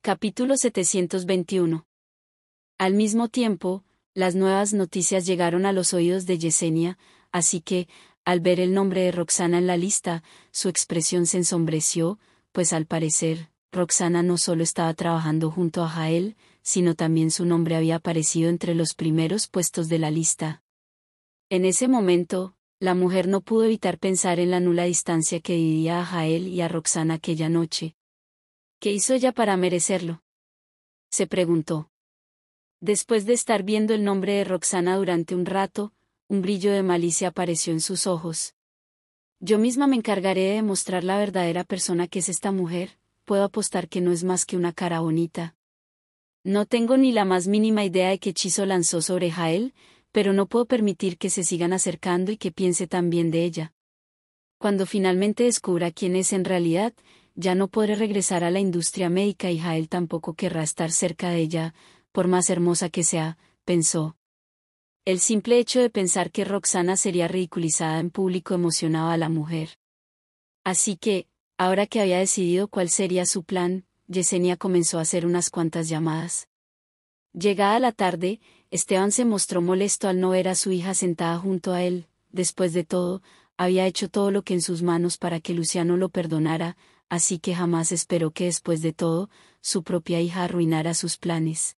Capítulo 721. Al mismo tiempo, las nuevas noticias llegaron a los oídos de Yesenia, así que, al ver el nombre de Roxana en la lista, su expresión se ensombreció, pues al parecer, Roxana no solo estaba trabajando junto a Jael, sino también su nombre había aparecido entre los primeros puestos de la lista. En ese momento, la mujer no pudo evitar pensar en la nula distancia que dividía a Jael y a Roxana aquella noche. ¿Qué hizo ella para merecerlo?, se preguntó. Después de estar viendo el nombre de Roxana durante un rato, un brillo de malicia apareció en sus ojos. Yo misma me encargaré de demostrar la verdadera persona que es esta mujer, puedo apostar que no es más que una cara bonita. No tengo ni la más mínima idea de qué hechizo lanzó sobre Jael, pero no puedo permitir que se sigan acercando y que piense tan bien de ella. Cuando finalmente descubra quién es en realidad, ya no podré regresar a la industria médica y Jael tampoco querrá estar cerca de ella, por más hermosa que sea, pensó. El simple hecho de pensar que Roxana sería ridiculizada en público emocionaba a la mujer. Así que, ahora que había decidido cuál sería su plan, Yesenia comenzó a hacer unas cuantas llamadas. Llegada la tarde, Esteban se mostró molesto al no ver a su hija sentada junto a él. Después de todo, había hecho todo lo que en sus manos para que Luciano lo perdonara, así que jamás esperó que después de todo, su propia hija arruinara sus planes.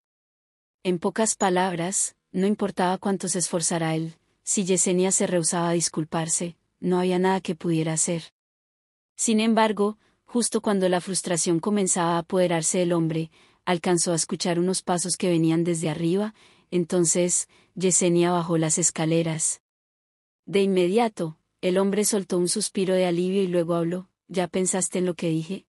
En pocas palabras, no importaba cuánto se esforzara él, si Yesenia se rehusaba a disculparse, no había nada que pudiera hacer. Sin embargo, justo cuando la frustración comenzaba a apoderarse del hombre, alcanzó a escuchar unos pasos que venían desde arriba, entonces, Yesenia bajó las escaleras. De inmediato, el hombre soltó un suspiro de alivio y luego habló, ¿ya pensaste en lo que dije?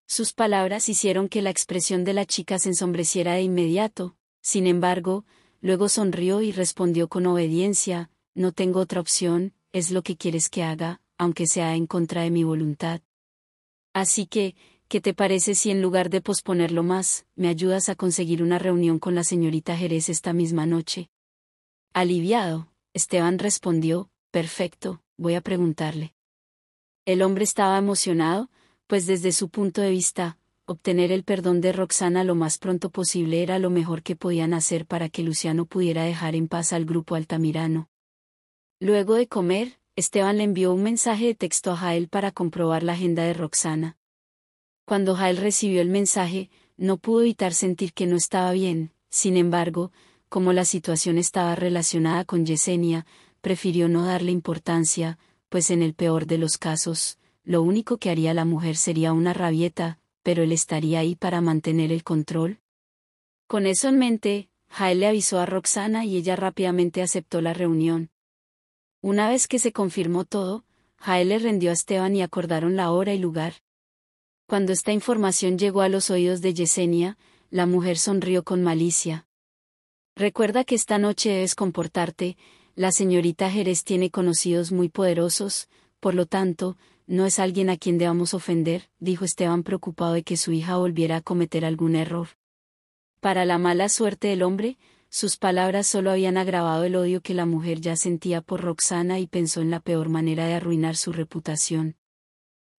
Sus palabras hicieron que la expresión de la chica se ensombreciera de inmediato. Sin embargo, luego sonrió y respondió con obediencia, no tengo otra opción, es lo que quieres que haga, aunque sea en contra de mi voluntad. Así que, ¿qué te parece si en lugar de posponerlo más, me ayudas a conseguir una reunión con la señorita Jerez esta misma noche? Aliviado, Esteban respondió, perfecto, voy a preguntarle. El hombre estaba emocionado, pues desde su punto de vista, obtener el perdón de Roxana lo más pronto posible era lo mejor que podían hacer para que Luciano pudiera dejar en paz al grupo Altamirano. Luego de comer, Esteban le envió un mensaje de texto a Jael para comprobar la agenda de Roxana. Cuando Jael recibió el mensaje, no pudo evitar sentir que no estaba bien, sin embargo, como la situación estaba relacionada con Yesenia, prefirió no darle importancia, pues en el peor de los casos, lo único que haría la mujer sería una rabieta, pero él estaría ahí para mantener el control. Con eso en mente, Jael le avisó a Roxana y ella rápidamente aceptó la reunión. Una vez que se confirmó todo, Jael le rendió a Esteban y acordaron la hora y lugar. Cuando esta información llegó a los oídos de Yesenia, la mujer sonrió con malicia. Recuerda que esta noche debes comportarte, la señorita Jerez tiene conocidos muy poderosos, por lo tanto, no es alguien a quien debamos ofender, dijo Esteban preocupado de que su hija volviera a cometer algún error. Para la mala suerte del hombre, sus palabras solo habían agravado el odio que la mujer ya sentía por Roxana y pensó en la peor manera de arruinar su reputación.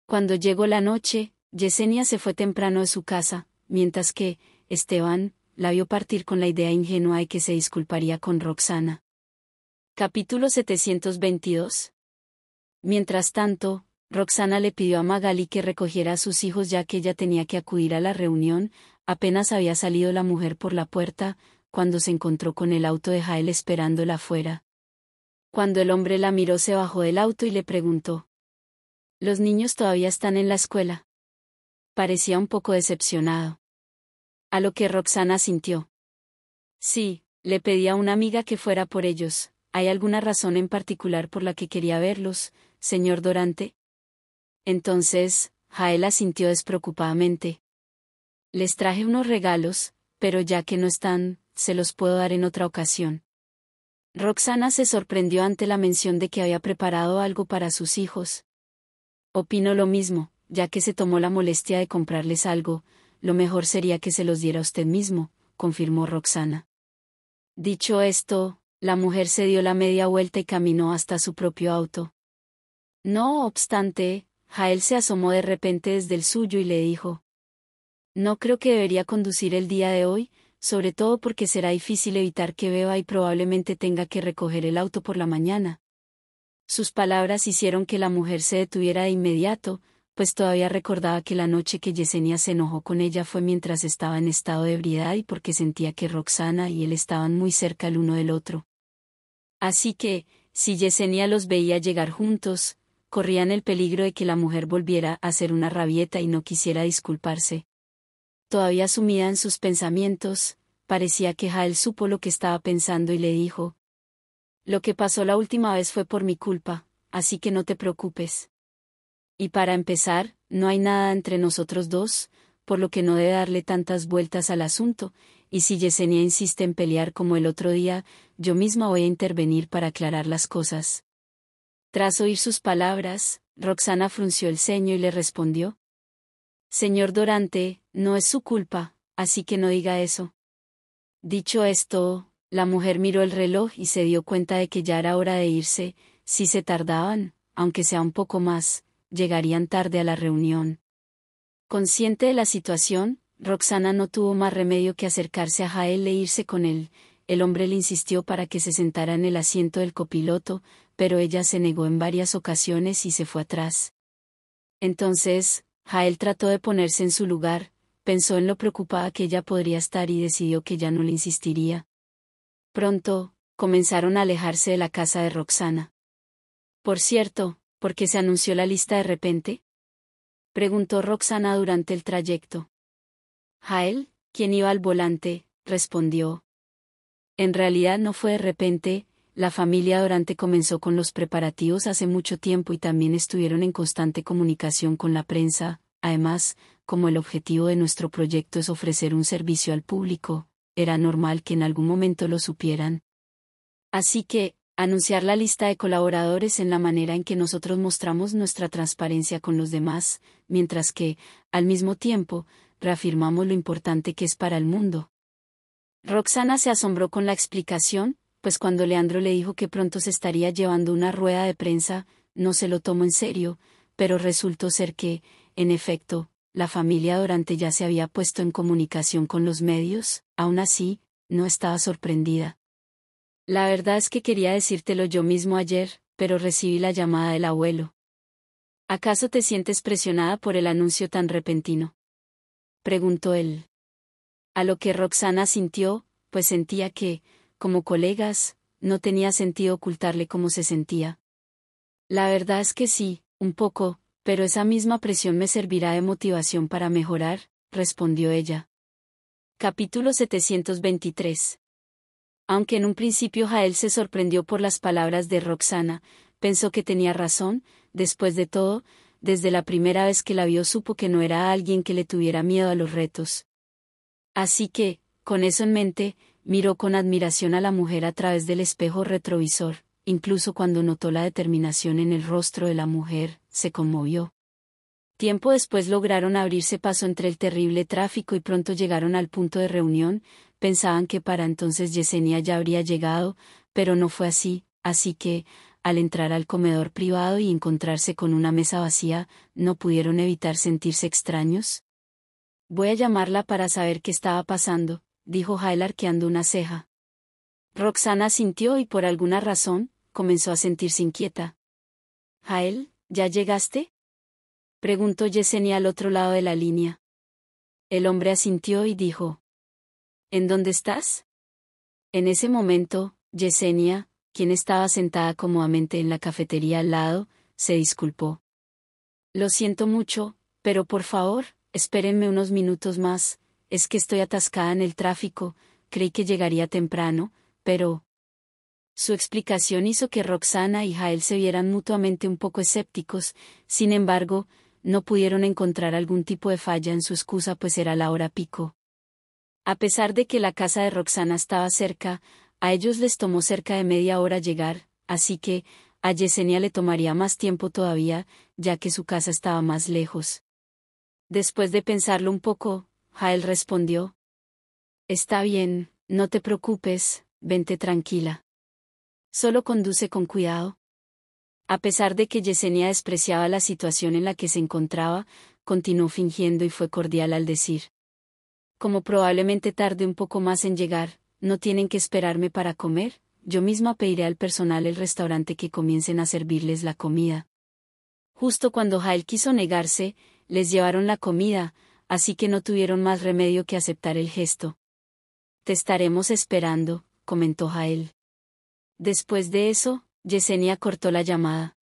Cuando llegó la noche, Yesenia se fue temprano de su casa, mientras que, Esteban, la vio partir con la idea ingenua de que se disculparía con Roxana. Capítulo 722. Mientras tanto, Roxana le pidió a Magali que recogiera a sus hijos ya que ella tenía que acudir a la reunión. Apenas había salido la mujer por la puerta, cuando se encontró con el auto de Jael esperándola afuera. Cuando el hombre la miró se bajó del auto y le preguntó: ¿Los niños todavía están en la escuela? Parecía un poco decepcionado. A lo que Roxana asintió. Sí, le pedí a una amiga que fuera por ellos. ¿Hay alguna razón en particular por la que quería verlos, señor Dorante? Entonces, Jael asintió despreocupadamente. Les traje unos regalos, pero ya que no están, se los puedo dar en otra ocasión. Roxana se sorprendió ante la mención de que había preparado algo para sus hijos. Opino lo mismo, ya que se tomó la molestia de comprarles algo, lo mejor sería que se los diera usted mismo, confirmó Roxana. Dicho esto, la mujer se dio la media vuelta y caminó hasta su propio auto. No obstante, Jael se asomó de repente desde el suyo y le dijo: No creo que debería conducir el día de hoy, sobre todo porque será difícil evitar que beba y probablemente tenga que recoger el auto por la mañana. Sus palabras hicieron que la mujer se detuviera de inmediato, pues todavía recordaba que la noche que Yesenia se enojó con ella fue mientras estaba en estado de ebriedad y porque sentía que Roxana y él estaban muy cerca el uno del otro. Así que, si Yesenia los veía llegar juntos, corrían el peligro de que la mujer volviera a hacer una rabieta y no quisiera disculparse. Todavía sumida en sus pensamientos, parecía que Jael supo lo que estaba pensando y le dijo: «Lo que pasó la última vez fue por mi culpa, así que no te preocupes. Y para empezar, no hay nada entre nosotros dos, por lo que no debe darle tantas vueltas al asunto, y si Yesenia insiste en pelear como el otro día, yo misma voy a intervenir para aclarar las cosas». Tras oír sus palabras, Roxana frunció el ceño y le respondió: «Señor Dorante, no es su culpa, así que no diga eso». Dicho esto, la mujer miró el reloj y se dio cuenta de que ya era hora de irse. Si se tardaban, aunque sea un poco más, llegarían tarde a la reunión. Consciente de la situación, Roxana no tuvo más remedio que acercarse a Jael e irse con él. El hombre le insistió para que se sentara en el asiento del copiloto, pero ella se negó en varias ocasiones y se fue atrás. Entonces, Jael trató de ponerse en su lugar, pensó en lo preocupada que ella podría estar y decidió que ya no le insistiría. Pronto, comenzaron a alejarse de la casa de Roxana. «Por cierto, ¿por qué se anunció la lista de repente?», preguntó Roxana durante el trayecto. Jael, quien iba al volante, respondió: «En realidad no fue de repente, la familia Dorante comenzó con los preparativos hace mucho tiempo y también estuvieron en constante comunicación con la prensa. Además, como el objetivo de nuestro proyecto es ofrecer un servicio al público, era normal que en algún momento lo supieran. Así que, anunciar la lista de colaboradores en la manera en que nosotros mostramos nuestra transparencia con los demás, mientras que, al mismo tiempo, reafirmamos lo importante que es para el mundo». Roxana se asombró con la explicación, pues cuando Leandro le dijo que pronto se estaría llevando una rueda de prensa, no se lo tomó en serio, pero resultó ser que, en efecto, la familia Dorante ya se había puesto en comunicación con los medios. Aún así, no estaba sorprendida. «La verdad es que quería decírtelo yo mismo ayer, pero recibí la llamada del abuelo». «¿Acaso te sientes presionada por el anuncio tan repentino?», preguntó él. A lo que Roxana sintió, pues sentía que, como colegas, no tenía sentido ocultarle cómo se sentía. «La verdad es que sí, un poco, pero esa misma presión me servirá de motivación para mejorar», respondió ella. Capítulo 723. Aunque en un principio Jael se sorprendió por las palabras de Roxana, pensó que tenía razón. Después de todo, desde la primera vez que la vio supo que no era alguien que le tuviera miedo a los retos. Así que, con eso en mente, miró con admiración a la mujer a través del espejo retrovisor. Incluso cuando notó la determinación en el rostro de la mujer, se conmovió. Tiempo después lograron abrirse paso entre el terrible tráfico y pronto llegaron al punto de reunión. Pensaban que para entonces Yesenia ya habría llegado, pero no fue así que, al entrar al comedor privado y encontrarse con una mesa vacía, no pudieron evitar sentirse extraños. «Voy a llamarla para saber qué estaba pasando», dijo Jael arqueando una ceja. Roxana asintió y por alguna razón, comenzó a sentirse inquieta. «Jael, ¿ya llegaste?», preguntó Yesenia al otro lado de la línea. El hombre asintió y dijo: «¿En dónde estás?». En ese momento, Yesenia, quien estaba sentada cómodamente en la cafetería al lado, se disculpó. «Lo siento mucho, pero por favor, espérenme unos minutos más, es que estoy atascada en el tráfico, creí que llegaría temprano, pero...». Su explicación hizo que Roxana y Jael se vieran mutuamente un poco escépticos. Sin embargo, no pudieron encontrar algún tipo de falla en su excusa, pues era la hora pico. A pesar de que la casa de Roxana estaba cerca, a ellos les tomó cerca de media hora llegar, así que, a Yesenia le tomaría más tiempo todavía, ya que su casa estaba más lejos. Después de pensarlo un poco, Jael respondió: «Está bien, no te preocupes, vente tranquila. Solo conduce con cuidado». A pesar de que Yesenia despreciaba la situación en la que se encontraba, continuó fingiendo y fue cordial al decir: como probablemente tarde un poco más en llegar, ¿no tienen que esperarme para comer? Yo misma pediré al personal del restaurante que comiencen a servirles la comida. Justo cuando Jael quiso negarse, les llevaron la comida, así que no tuvieron más remedio que aceptar el gesto. Te estaremos esperando, comentó Jael. Después de eso, Yesenia cortó la llamada.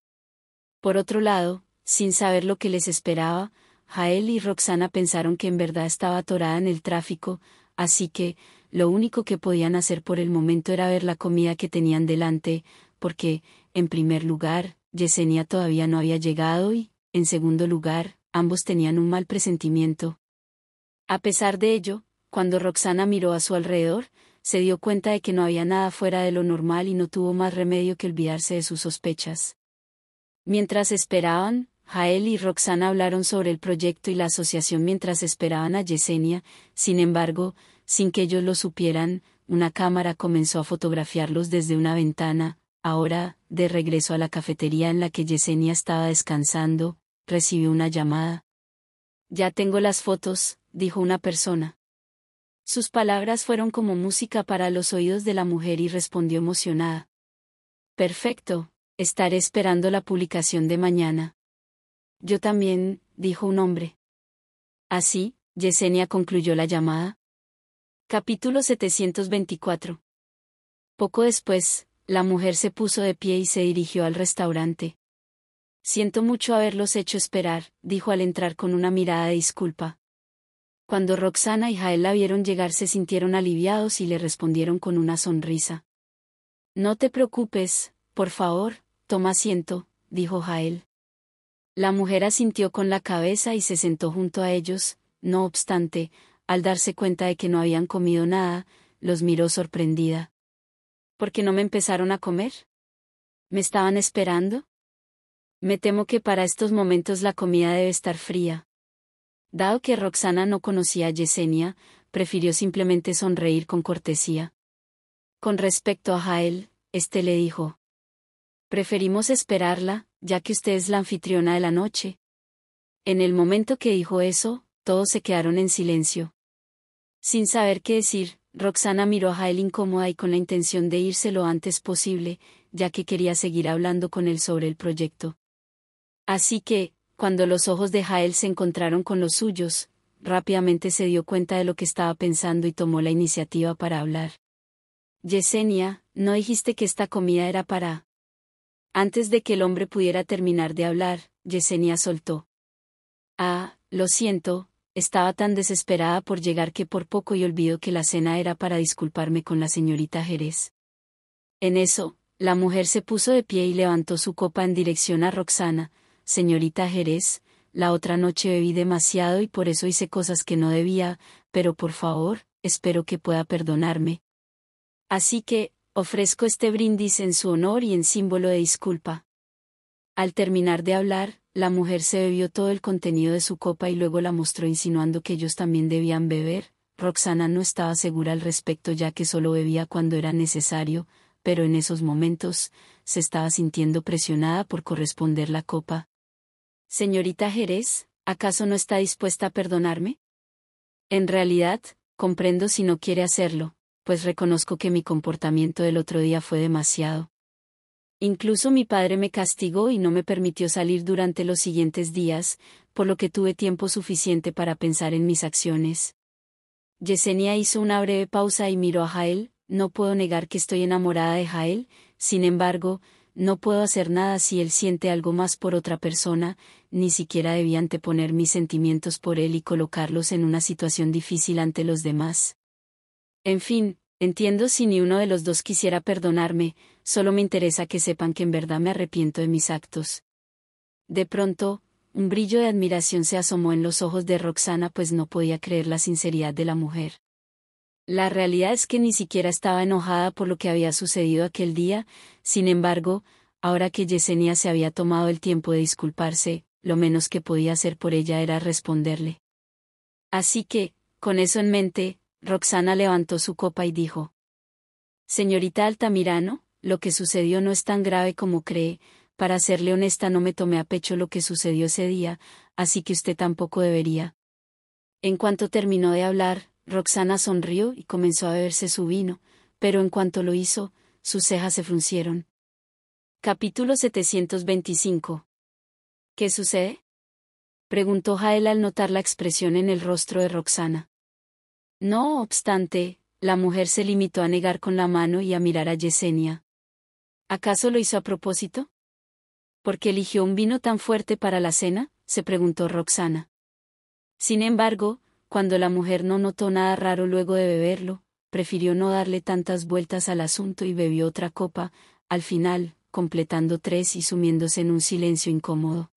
Por otro lado, sin saber lo que les esperaba, Jael y Roxana pensaron que en verdad estaba atorada en el tráfico, así que, lo único que podían hacer por el momento era ver la comida que tenían delante, porque, en primer lugar, Yesenia todavía no había llegado y, en segundo lugar, ambos tenían un mal presentimiento. A pesar de ello, cuando Roxana miró a su alrededor, se dio cuenta de que no había nada fuera de lo normal y no tuvo más remedio que olvidarse de sus sospechas. Mientras esperaban, Jael y Roxana hablaron sobre el proyecto y la asociación mientras esperaban a Yesenia. Sin embargo, sin que ellos lo supieran, una cámara comenzó a fotografiarlos desde una ventana. Ahora, de regreso a la cafetería en la que Yesenia estaba descansando, recibió una llamada. Ya tengo las fotos, dijo una persona. Sus palabras fueron como música para los oídos de la mujer y respondió emocionada. Perfecto, estaré esperando la publicación de mañana. Yo también, dijo un hombre. Así, Yesenia concluyó la llamada. Capítulo 724. Poco después, la mujer se puso de pie y se dirigió al restaurante. Siento mucho haberlos hecho esperar, dijo al entrar con una mirada de disculpa. Cuando Roxana y Jael la vieron llegar se sintieron aliviados y le respondieron con una sonrisa. No te preocupes, por favor, toma asiento, dijo Jael. La mujer asintió con la cabeza y se sentó junto a ellos. No obstante, al darse cuenta de que no habían comido nada, los miró sorprendida. ¿Por qué no me empezaron a comer? ¿Me estaban esperando? Me temo que para estos momentos la comida debe estar fría. Dado que Roxana no conocía a Yesenia, prefirió simplemente sonreír con cortesía. Con respecto a Jael, este le dijo: preferimos esperarla, ya que usted es la anfitriona de la noche. En el momento que dijo eso, todos se quedaron en silencio. Sin saber qué decir, Roxana miró a Jael incómoda y con la intención de irse lo antes posible, ya que quería seguir hablando con él sobre el proyecto. Así que, cuando los ojos de Jael se encontraron con los suyos, rápidamente se dio cuenta de lo que estaba pensando y tomó la iniciativa para hablar. Yesenia, ¿no dijiste que esta comida era para...? Antes de que el hombre pudiera terminar de hablar, Yesenia soltó: ah, lo siento, estaba tan desesperada por llegar que por poco y olvidó que la cena era para disculparme con la señorita Jerez. En eso, la mujer se puso de pie y levantó su copa en dirección a Roxana. Señorita Jerez, la otra noche bebí demasiado y por eso hice cosas que no debía, pero por favor, espero que pueda perdonarme. Así que, ofrezco este brindis en su honor y en símbolo de disculpa. Al terminar de hablar, la mujer se bebió todo el contenido de su copa y luego la mostró insinuando que ellos también debían beber. Roxana no estaba segura al respecto ya que solo bebía cuando era necesario, pero en esos momentos, se estaba sintiendo presionada por corresponder la copa. Señorita Jerez, ¿acaso no está dispuesta a perdonarme? En realidad, comprendo si no quiere hacerlo, pues reconozco que mi comportamiento del otro día fue demasiado. Incluso mi padre me castigó y no me permitió salir durante los siguientes días, por lo que tuve tiempo suficiente para pensar en mis acciones. Yesenia hizo una breve pausa y miró a Jael. No puedo negar que estoy enamorada de Jael, sin embargo, no puedo hacer nada si él siente algo más por otra persona, ni siquiera debía anteponer mis sentimientos por él y colocarlos en una situación difícil ante los demás. En fin, entiendo si ni uno de los dos quisiera perdonarme, solo me interesa que sepan que en verdad me arrepiento de mis actos. De pronto, un brillo de admiración se asomó en los ojos de Roxana pues no podía creer la sinceridad de la mujer. La realidad es que ni siquiera estaba enojada por lo que había sucedido aquel día, sin embargo, ahora que Yesenia se había tomado el tiempo de disculparse, lo menos que podía hacer por ella era responderle. Así que, con eso en mente, Roxana levantó su copa y dijo: señorita Altamirano, lo que sucedió no es tan grave como cree, para serle honesta no me tomé a pecho lo que sucedió ese día, así que usted tampoco debería. En cuanto terminó de hablar, Roxana sonrió y comenzó a beberse su vino, pero en cuanto lo hizo, sus cejas se fruncieron. Capítulo 725. ¿Qué sucede?, preguntó Jael al notar la expresión en el rostro de Roxana. No obstante, la mujer se limitó a negar con la mano y a mirar a Yesenia. ¿Acaso lo hizo a propósito? ¿Por qué eligió un vino tan fuerte para la cena?, se preguntó Roxana. Sin embargo, cuando la mujer no notó nada raro luego de beberlo, prefirió no darle tantas vueltas al asunto y bebió otra copa, al final, completando 3 y sumiéndose en un silencio incómodo.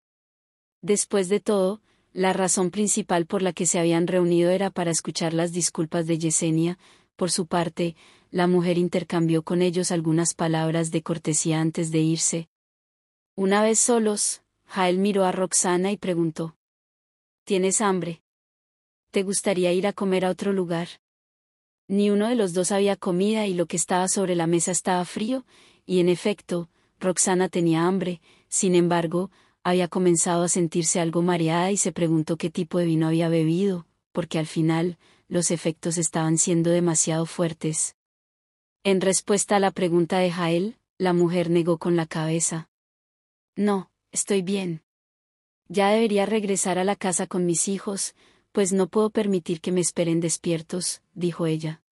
Después de todo, la razón principal por la que se habían reunido era para escuchar las disculpas de Yesenia. Por su parte, la mujer intercambió con ellos algunas palabras de cortesía antes de irse. Una vez solos, Jael miró a Roxana y preguntó: ¿Tienes hambre? ¿Te gustaría ir a comer a otro lugar? Ni uno de los dos había comida y lo que estaba sobre la mesa estaba frío, y en efecto, Roxana tenía hambre. Sin embargo, había comenzado a sentirse algo mareada y se preguntó qué tipo de vino había bebido, porque al final, los efectos estaban siendo demasiado fuertes. En respuesta a la pregunta de Jael, la mujer negó con la cabeza. No, estoy bien. Ya debería regresar a la casa con mis hijos, pues no puedo permitir que me esperen despiertos, dijo ella.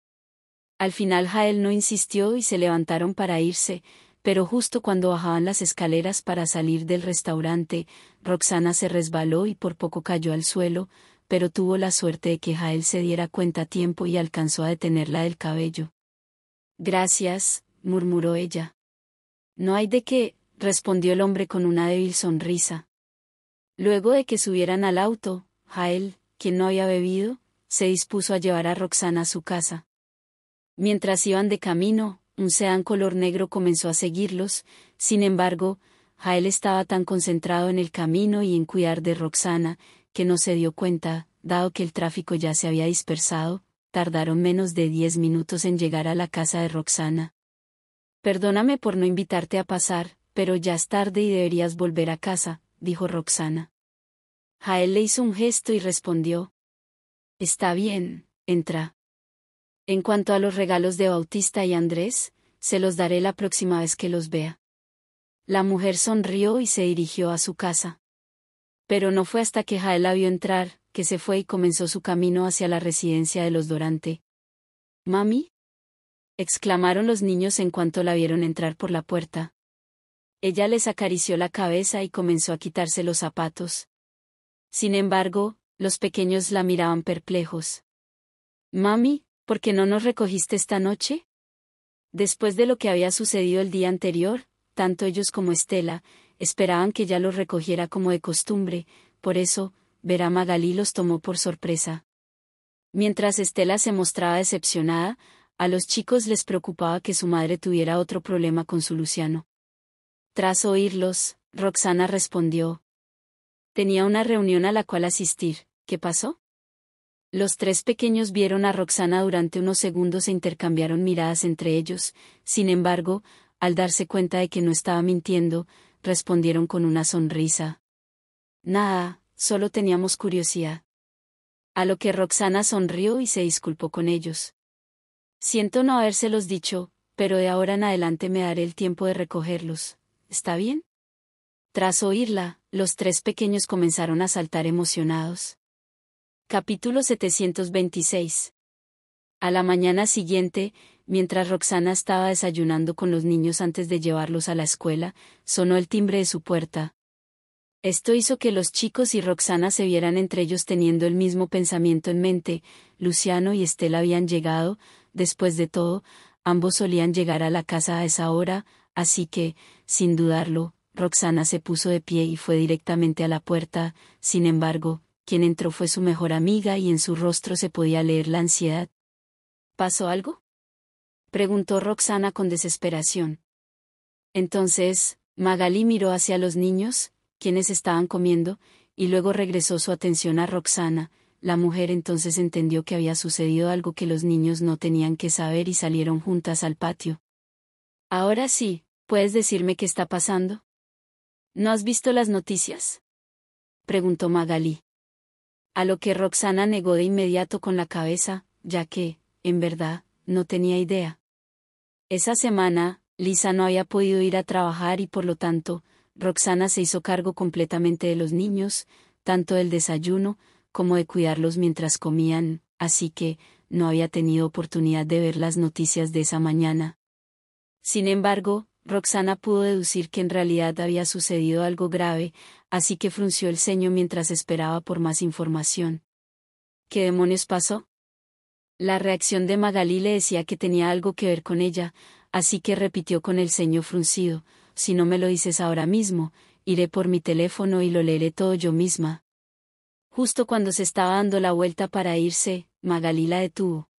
Al final Jael no insistió y se levantaron para irse, pero justo cuando bajaban las escaleras para salir del restaurante, Roxana se resbaló y por poco cayó al suelo, pero tuvo la suerte de que Jael se diera cuenta a tiempo y alcanzó a detenerla del cabello. Gracias, murmuró ella. No hay de qué, respondió el hombre con una débil sonrisa. Luego de que subieran al auto, Jael, quien no había bebido, se dispuso a llevar a Roxana a su casa. Mientras iban de camino, un sedán color negro comenzó a seguirlos. Sin embargo, Jael estaba tan concentrado en el camino y en cuidar de Roxana, que no se dio cuenta, dado que el tráfico ya se había dispersado. Tardaron menos de 10 minutos en llegar a la casa de Roxana. Perdóname por no invitarte a pasar, pero ya es tarde y deberías volver a casa, dijo Roxana. Jael le hizo un gesto y respondió: Está bien, entra. En cuanto a los regalos de Bautista y Andrés, se los daré la próxima vez que los vea. La mujer sonrió y se dirigió a su casa. Pero no fue hasta que Jael la vio entrar, que se fue y comenzó su camino hacia la residencia de los Durante. «¿Mami?», exclamaron los niños en cuanto la vieron entrar por la puerta. Ella les acarició la cabeza y comenzó a quitarse los zapatos. Sin embargo, los pequeños la miraban perplejos. «Mami, ¿por qué no nos recogiste esta noche?». Después de lo que había sucedido el día anterior, tanto ellos como Estela esperaban que ya los recogiera como de costumbre, por eso, ver a Magalí los tomó por sorpresa. Mientras Estela se mostraba decepcionada, a los chicos les preocupaba que su madre tuviera otro problema con su Luciano. Tras oírlos, Roxana respondió: Tenía una reunión a la cual asistir. ¿Qué pasó? Los 3 pequeños vieron a Roxana durante unos segundos e intercambiaron miradas entre ellos. Sin embargo, al darse cuenta de que no estaba mintiendo, respondieron con una sonrisa: Nada, solo teníamos curiosidad. A lo que Roxana sonrió y se disculpó con ellos. Siento no habérselos dicho, pero de ahora en adelante me daré el tiempo de recogerlos. ¿Está bien? Tras oírla, los 3 pequeños comenzaron a saltar emocionados. Capítulo 726. A la mañana siguiente, mientras Roxana estaba desayunando con los niños antes de llevarlos a la escuela, sonó el timbre de su puerta. Esto hizo que los chicos y Roxana se vieran entre ellos teniendo el mismo pensamiento en mente. Luciano y Estela habían llegado. Después de todo, ambos solían llegar a la casa a esa hora, así que, sin dudarlo, Roxana se puso de pie y fue directamente a la puerta. Sin embargo, quien entró fue su mejor amiga y en su rostro se podía leer la ansiedad. ¿Pasó algo?, preguntó Roxana con desesperación. Entonces, Magalí miró hacia los niños, quienes estaban comiendo, y luego regresó su atención a Roxana. La mujer entonces entendió que había sucedido algo que los niños no tenían que saber y salieron juntas al patio. Ahora sí, ¿puedes decirme qué está pasando? ¿No has visto las noticias?, preguntó Magalí. A lo que Roxana negó de inmediato con la cabeza. ya que, en verdad, no tenía idea. Esa semana, Lisa no había podido ir a trabajar y por lo tanto, Roxana se hizo cargo completamente de los niños, tanto del desayuno, como de cuidarlos mientras comían, así que, no había tenido oportunidad de ver las noticias de esa mañana. Sin embargo, Roxana pudo deducir que en realidad había sucedido algo grave, así que frunció el ceño mientras esperaba por más información. ¿Qué demonios pasó? La reacción de Magalí le decía que tenía algo que ver con ella, así que repitió con el ceño fruncido: si no me lo dices ahora mismo, iré por mi teléfono y lo leeré todo yo misma. Justo cuando se estaba dando la vuelta para irse, Magalí la detuvo.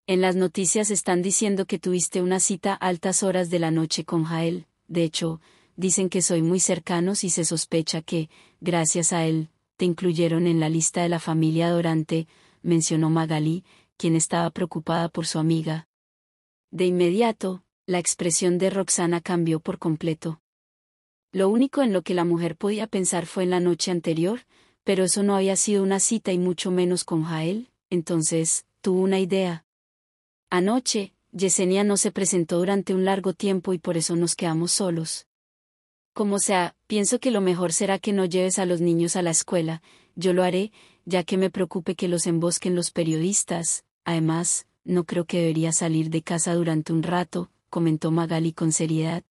En las noticias están diciendo que tuviste una cita a altas horas de la noche con Jael. De hecho, dicen que soy muy cercanos y se sospecha que, gracias a él, te incluyeron en la lista de la familia Dorante, mencionó Magalí, quien estaba preocupada por su amiga. De inmediato, la expresión de Roxana cambió por completo. Lo único en lo que la mujer podía pensar fue en la noche anterior, pero eso no había sido una cita y mucho menos con Jael. Entonces, tuvo una idea. Anoche, Yesenia no se presentó durante un largo tiempo y por eso nos quedamos solos. Como sea, pienso que lo mejor será que no lleves a los niños a la escuela. Yo lo haré, ya que me preocupe que los embosquen los periodistas. Además, no creo que debería salir de casa durante un rato, comentó Magalí con seriedad.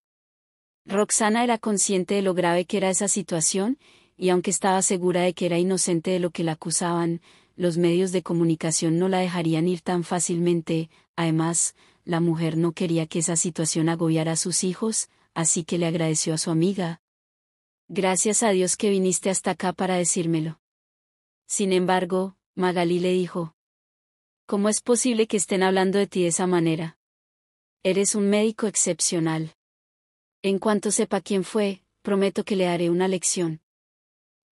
Roxana era consciente de lo grave que era esa situación, y aunque estaba segura de que era inocente de lo que la acusaban, los medios de comunicación no la dejarían ir tan fácilmente. Además, la mujer no quería que esa situación agobiara a sus hijos, así que le agradeció a su amiga. Gracias a Dios que viniste hasta acá para decírmelo. Sin embargo, Magalí le dijo: ¿cómo es posible que estén hablando de ti de esa manera? Eres un médico excepcional. En cuanto sepa quién fue, prometo que le haré una lección.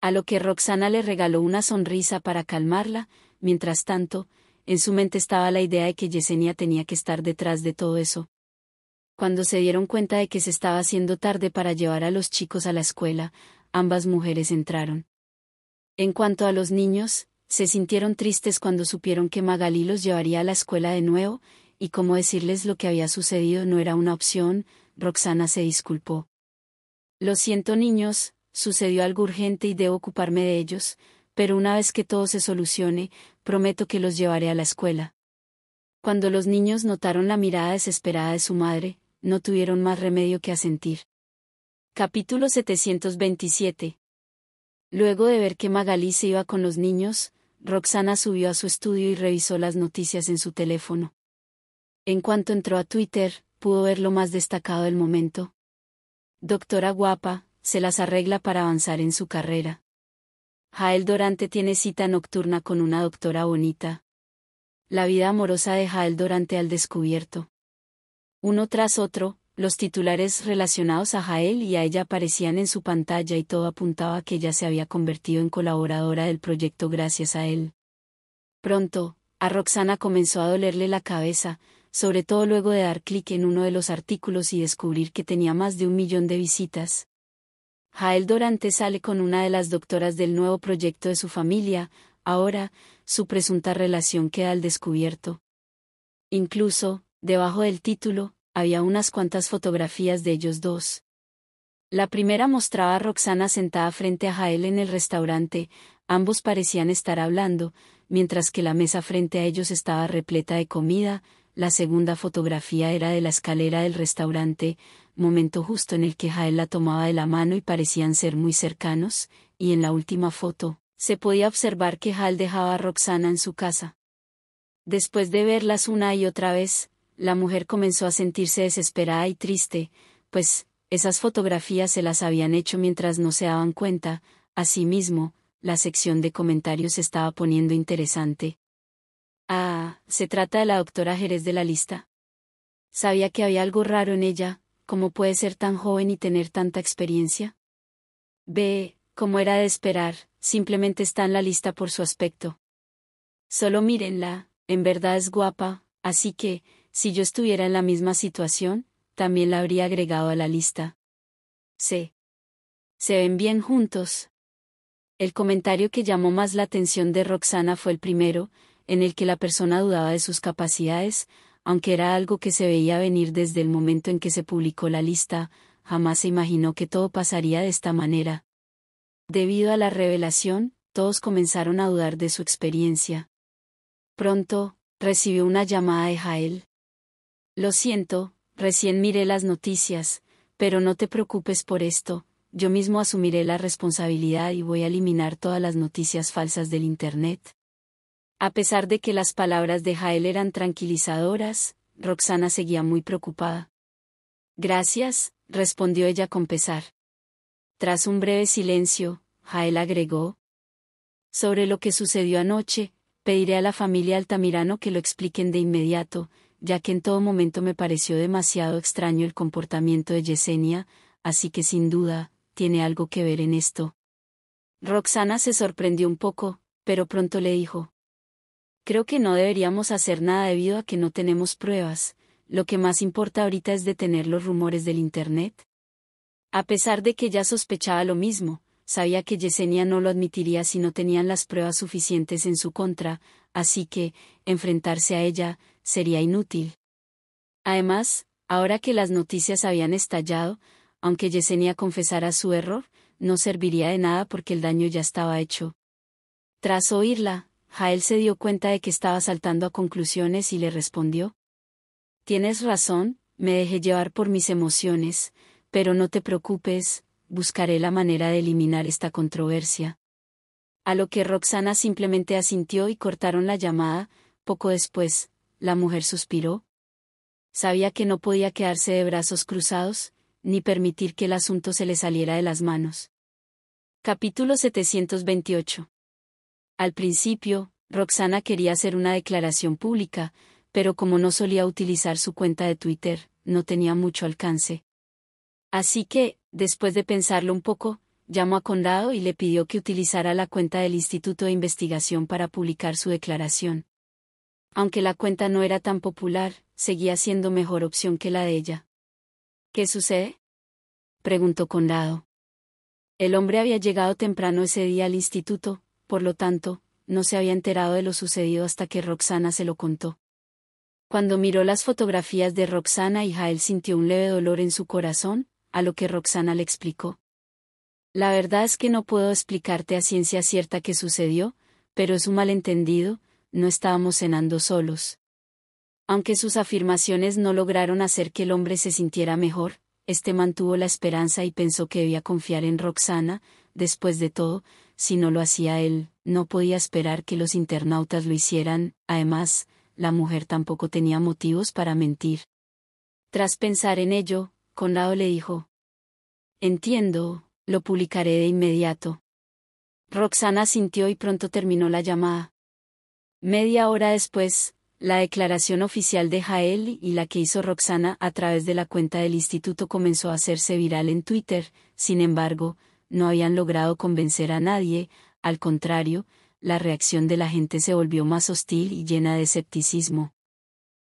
A lo que Roxana le regaló una sonrisa para calmarla. Mientras tanto, en su mente estaba la idea de que Yesenia tenía que estar detrás de todo eso. Cuando se dieron cuenta de que se estaba haciendo tarde para llevar a los chicos a la escuela, ambas mujeres entraron. En cuanto a los niños, se sintieron tristes cuando supieron que Magalí los llevaría a la escuela de nuevo, y cómo decirles lo que había sucedido no era una opción. Roxana se disculpó. Lo siento, niños, sucedió algo urgente y debo ocuparme de ellos, pero una vez que todo se solucione, prometo que los llevaré a la escuela. Cuando los niños notaron la mirada desesperada de su madre, no tuvieron más remedio que asentir. Capítulo 727. Luego de ver que Magalí se iba con los niños, Roxana subió a su estudio y revisó las noticias en su teléfono. En cuanto entró a Twitter, pudo ver lo más destacado del momento. Doctora guapa, se las arregla para avanzar en su carrera. Jael Dorante tiene cita nocturna con una doctora bonita. La vida amorosa de Jael Dorante al descubierto. Uno tras otro, los titulares relacionados a Jael y a ella aparecían en su pantalla y todo apuntaba a que ella se había convertido en colaboradora del proyecto gracias a él. Pronto, a Roxana comenzó a dolerle la cabeza, sobre todo luego de dar clic en uno de los artículos y descubrir que tenía más de 1 millón de visitas. Jael Dorante sale con una de las doctoras del nuevo proyecto de su familia. Ahora, su presunta relación queda al descubierto. Incluso, debajo del título, había unas cuantas fotografías de ellos dos. La primera mostraba a Roxana sentada frente a Jael en el restaurante. Ambos parecían estar hablando, mientras que la mesa frente a ellos estaba repleta de comida. La segunda fotografía era de la escalera del restaurante, momento justo en el que Jael la tomaba de la mano y parecían ser muy cercanos, y en la última foto, se podía observar que Jael dejaba a Roxana en su casa. Después de verlas una y otra vez, la mujer comenzó a sentirse desesperada y triste, pues, esas fotografías se las habían hecho mientras no se daban cuenta. Asimismo, la sección de comentarios se estaba poniendo interesante. Ah, ¿se trata de la doctora Jerez de la lista? Sabía que había algo raro en ella. ¿Cómo puede ser tan joven y tener tanta experiencia? Ve, como era de esperar, simplemente está en la lista por su aspecto. Solo mírenla, en verdad es guapa, así que, si yo estuviera en la misma situación, también la habría agregado a la lista. Se ven bien juntos. El comentario que llamó más la atención de Roxana fue el primero. en el que la persona dudaba de sus capacidades, aunque era algo que se veía venir desde el momento en que se publicó la lista, jamás se imaginó que todo pasaría de esta manera. Debido a la revelación, todos comenzaron a dudar de su experiencia. Pronto, recibió una llamada de Jael. Lo siento, recién miré las noticias, pero no te preocupes por esto, yo mismo asumiré la responsabilidad y voy a eliminar todas las noticias falsas del Internet. A pesar de que las palabras de Jael eran tranquilizadoras, Roxana seguía muy preocupada. Gracias, respondió ella con pesar. Tras un breve silencio, Jael agregó: sobre lo que sucedió anoche, pediré a la familia Altamirano que lo expliquen de inmediato, ya que en todo momento me pareció demasiado extraño el comportamiento de Yesenia, así que sin duda, tiene algo que ver en esto. Roxana se sorprendió un poco, pero pronto le dijo: creo que no deberíamos hacer nada debido a que no tenemos pruebas, lo que más importa ahorita es detener los rumores del Internet. A pesar de que ya sospechaba lo mismo, sabía que Yesenia no lo admitiría si no tenían las pruebas suficientes en su contra, así que, enfrentarse a ella, sería inútil. Además, ahora que las noticias habían estallado, aunque Yesenia confesara su error, no serviría de nada porque el daño ya estaba hecho. Tras oírla, Jael se dio cuenta de que estaba saltando a conclusiones y le respondió: tienes razón, me dejé llevar por mis emociones, pero no te preocupes, buscaré la manera de eliminar esta controversia. A lo que Roxana simplemente asintió y cortaron la llamada. Poco después, la mujer suspiró. Sabía que no podía quedarse de brazos cruzados, ni permitir que el asunto se le saliera de las manos. Capítulo 728. Al principio, Roxana quería hacer una declaración pública, pero como no solía utilizar su cuenta de Twitter, no tenía mucho alcance. Así que, después de pensarlo un poco, llamó a Conrado y le pidió que utilizara la cuenta del Instituto de Investigación para publicar su declaración. Aunque la cuenta no era tan popular, seguía siendo mejor opción que la de ella. ¿Qué sucede?, preguntó Conrado. El hombre había llegado temprano ese día al instituto, por lo tanto, no se había enterado de lo sucedido hasta que Roxana se lo contó. Cuando miró las fotografías de Roxana y Jael sintió un leve dolor en su corazón, a lo que Roxana le explicó: la verdad es que no puedo explicarte a ciencia cierta qué sucedió, pero es un malentendido, no estábamos cenando solos. Aunque sus afirmaciones no lograron hacer que el hombre se sintiera mejor, mantuvo la esperanza y pensó que debía confiar en Roxana. Después de todo, si no lo hacía él, no podía esperar que los internautas lo hicieran. Además, la mujer tampoco tenía motivos para mentir. Tras pensar en ello, Conrado le dijo: entiendo, lo publicaré de inmediato. Roxana asintió y pronto terminó la llamada. Media hora después, la declaración oficial de Jael y la que hizo Roxana a través de la cuenta del instituto comenzó a hacerse viral en Twitter. Sin embargo, no habían logrado convencer a nadie. Al contrario, la reacción de la gente se volvió más hostil y llena de escepticismo.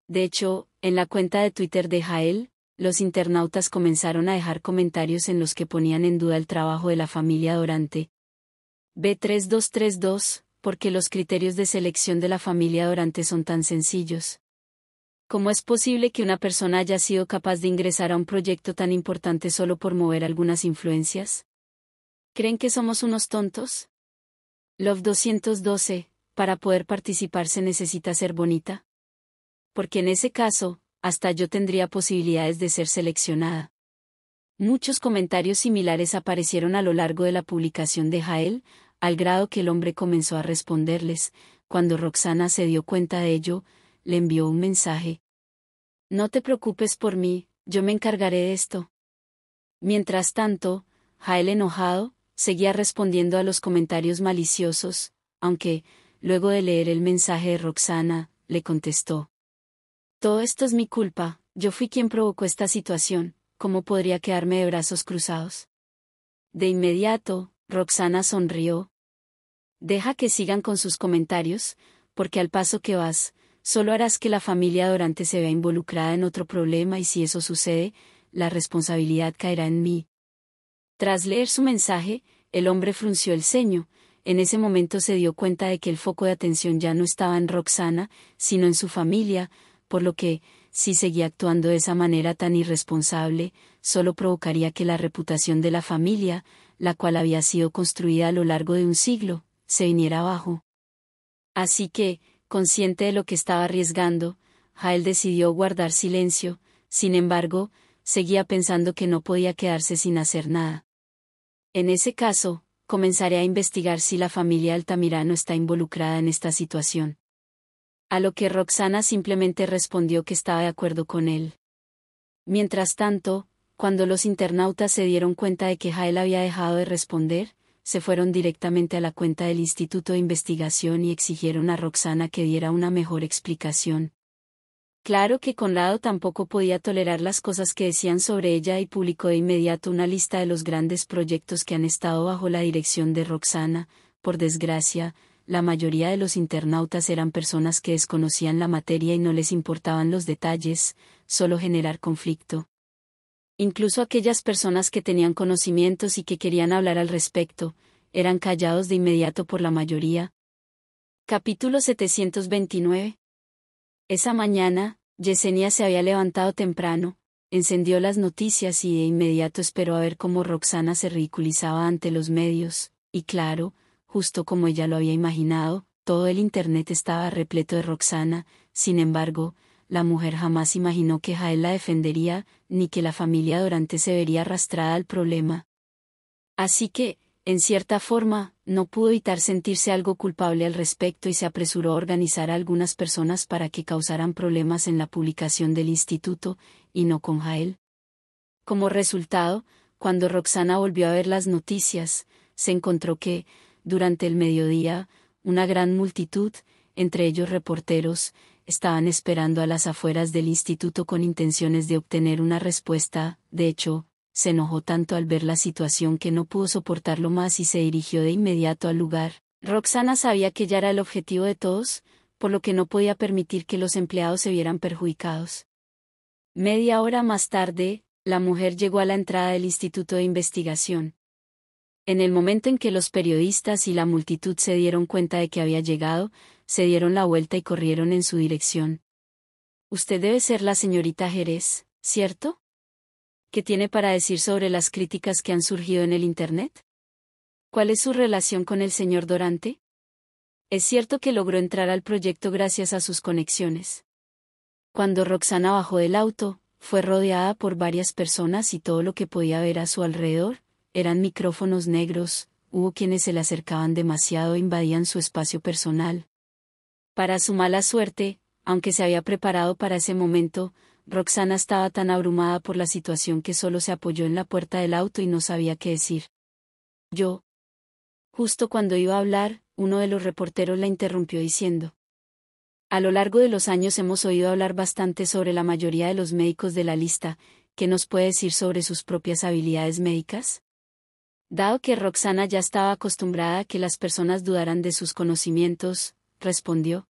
De hecho, en la cuenta de Twitter de Jael, los internautas comenzaron a dejar comentarios en los que ponían en duda el trabajo de la familia Dorante. B3232, porque los criterios de selección de la familia Dorante son tan sencillos. ¿Cómo es posible que una persona haya sido capaz de ingresar a un proyecto tan importante solo por mover algunas influencias? ¿Creen que somos unos tontos? Love 212, para poder participar se necesita ser bonita. Porque en ese caso, hasta yo tendría posibilidades de ser seleccionada. Muchos comentarios similares aparecieron a lo largo de la publicación de Jael, al grado que el hombre comenzó a responderles. Cuando Roxana se dio cuenta de ello, le envió un mensaje: no te preocupes por mí, yo me encargaré de esto. Mientras tanto, Jael, enojado, seguía respondiendo a los comentarios maliciosos, aunque, luego de leer el mensaje de Roxana, le contestó: todo esto es mi culpa, yo fui quien provocó esta situación, ¿cómo podría quedarme de brazos cruzados? De inmediato, Roxana sonrió. Deja que sigan con sus comentarios, porque al paso que vas, solo harás que la familia Dorante se vea involucrada en otro problema y si eso sucede, la responsabilidad caerá en mí. Tras leer su mensaje, el hombre frunció el ceño. en ese momento se dio cuenta de que el foco de atención ya no estaba en Roxana, sino en su familia, por lo que, si seguía actuando de esa manera tan irresponsable, solo provocaría que la reputación de la familia, la cual había sido construida a lo largo de un siglo, se viniera abajo. Así que, consciente de lo que estaba arriesgando, Jael decidió guardar silencio. Sin embargo, seguía pensando que no podía quedarse sin hacer nada. En ese caso, comenzaré a investigar si la familia Altamirano está involucrada en esta situación. A lo que Roxana simplemente respondió que estaba de acuerdo con él. Mientras tanto, cuando los internautas se dieron cuenta de que Jael había dejado de responder, se fueron directamente a la cuenta del Instituto de Investigación y exigieron a Roxana que diera una mejor explicación. Claro que Conrado tampoco podía tolerar las cosas que decían sobre ella y publicó de inmediato una lista de los grandes proyectos que han estado bajo la dirección de Roxana. Por desgracia, la mayoría de los internautas eran personas que desconocían la materia y no les importaban los detalles, solo generar conflicto. Incluso aquellas personas que tenían conocimientos y que querían hablar al respecto, eran callados de inmediato por la mayoría. Capítulo 729. Esa mañana, Yesenia se había levantado temprano, encendió las noticias y de inmediato esperó a ver cómo Roxana se ridiculizaba ante los medios, y claro, justo como ella lo había imaginado, todo el internet estaba repleto de Roxana. Sin embargo, la mujer jamás imaginó que Jael la defendería, ni que la familia Dorante se vería arrastrada al problema. Así que, en cierta forma, no pudo evitar sentirse algo culpable al respecto y se apresuró a organizar a algunas personas para que causaran problemas en la publicación del instituto, y no con Jael. Como resultado, cuando Roxana volvió a ver las noticias, se encontró que, durante el mediodía, una gran multitud, entre ellos reporteros, estaban esperando a las afueras del instituto con intenciones de obtener una respuesta. De hecho, se enojó tanto al ver la situación que no pudo soportarlo más y se dirigió de inmediato al lugar. Roxana sabía que ya era el objetivo de todos, por lo que no podía permitir que los empleados se vieran perjudicados. Media hora más tarde, la mujer llegó a la entrada del Instituto de Investigación. En el momento en que los periodistas y la multitud se dieron cuenta de que había llegado, se dieron la vuelta y corrieron en su dirección. Usted debe ser la señorita Jerez, ¿cierto? ¿Qué tiene para decir sobre las críticas que han surgido en el Internet? ¿Cuál es su relación con el señor Dorante? Es cierto que logró entrar al proyecto gracias a sus conexiones. Cuando Roxana bajó del auto, fue rodeada por varias personas y todo lo que podía ver a su alrededor eran micrófonos negros. Hubo quienes se le acercaban demasiado e invadían su espacio personal. Para su mala suerte, aunque se había preparado para ese momento, Roxana estaba tan abrumada por la situación que solo se apoyó en la puerta del auto y no sabía qué decir. Justo cuando iba a hablar, uno de los reporteros la interrumpió diciendo: a lo largo de los años hemos oído hablar bastante sobre la mayoría de los médicos de la lista. ¿Qué nos puede decir sobre sus propias habilidades médicas? Dado que Roxana ya estaba acostumbrada a que las personas dudaran de sus conocimientos, respondió: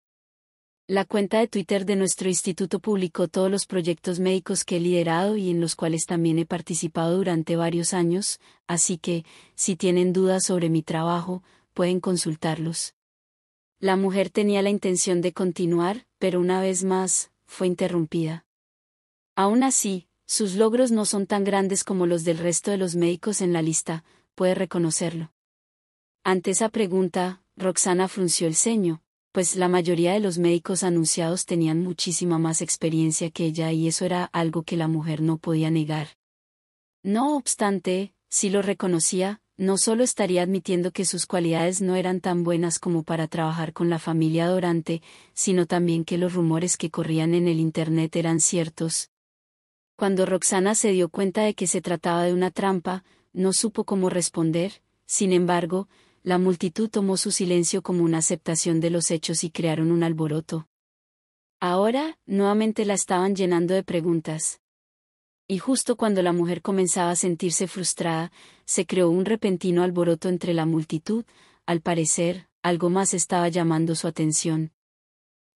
la cuenta de Twitter de nuestro instituto publicó todos los proyectos médicos que he liderado y en los cuales también he participado durante varios años, así que, si tienen dudas sobre mi trabajo, pueden consultarlos. La mujer tenía la intención de continuar, pero una vez más, fue interrumpida. Aún así, sus logros no son tan grandes como los del resto de los médicos en la lista, puede reconocerlo. Ante esa pregunta, Roxana frunció el ceño, pues la mayoría de los médicos anunciados tenían muchísima más experiencia que ella y eso era algo que la mujer no podía negar. No obstante, si lo reconocía, no solo estaría admitiendo que sus cualidades no eran tan buenas como para trabajar con la familia Dorante, sino también que los rumores que corrían en el Internet eran ciertos. Cuando Roxana se dio cuenta de que se trataba de una trampa, no supo cómo responder. Sin embargo, la multitud tomó su silencio como una aceptación de los hechos y crearon un alboroto. Ahora, nuevamente la estaban llenando de preguntas. Y justo cuando la mujer comenzaba a sentirse frustrada, se creó un repentino alboroto entre la multitud. Al parecer, algo más estaba llamando su atención.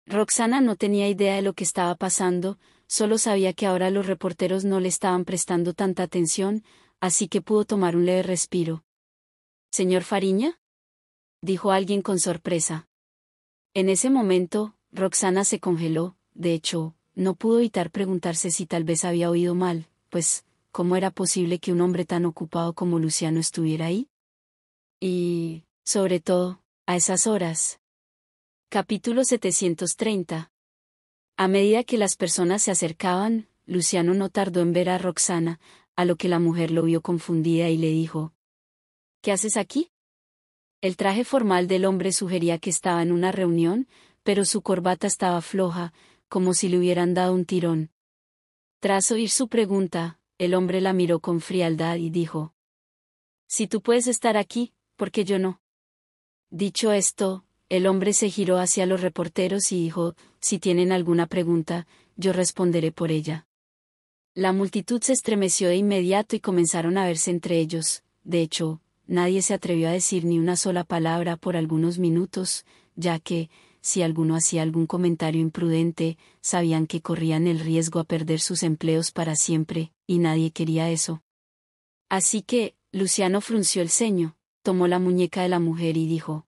Roxana no tenía idea de lo que estaba pasando, solo sabía que ahora los reporteros no le estaban prestando tanta atención, así que pudo tomar un leve respiro. ¿Señor Fariña? dijo alguien con sorpresa. En ese momento, Roxana se congeló, de hecho, no pudo evitar preguntarse si tal vez había oído mal, pues, ¿cómo era posible que un hombre tan ocupado como Luciano estuviera ahí? Y, sobre todo, a esas horas. Capítulo 730. A medida que las personas se acercaban, Luciano no tardó en ver a Roxana, a lo que la mujer lo vio confundida y le dijo: ¿Qué haces aquí? El traje formal del hombre sugería que estaba en una reunión, pero su corbata estaba floja, como si le hubieran dado un tirón. Tras oír su pregunta, el hombre la miró con frialdad y dijo: Si tú puedes estar aquí, ¿por qué yo no? Dicho esto, el hombre se giró hacia los reporteros y dijo: Si tienen alguna pregunta, yo responderé por ella. La multitud se estremeció de inmediato y comenzaron a verse entre ellos. De hecho, nadie se atrevió a decir ni una sola palabra por algunos minutos, ya que, si alguno hacía algún comentario imprudente, sabían que corrían el riesgo a perder sus empleos para siempre, y nadie quería eso. Así que, Luciano frunció el ceño, tomó la muñeca de la mujer y dijo: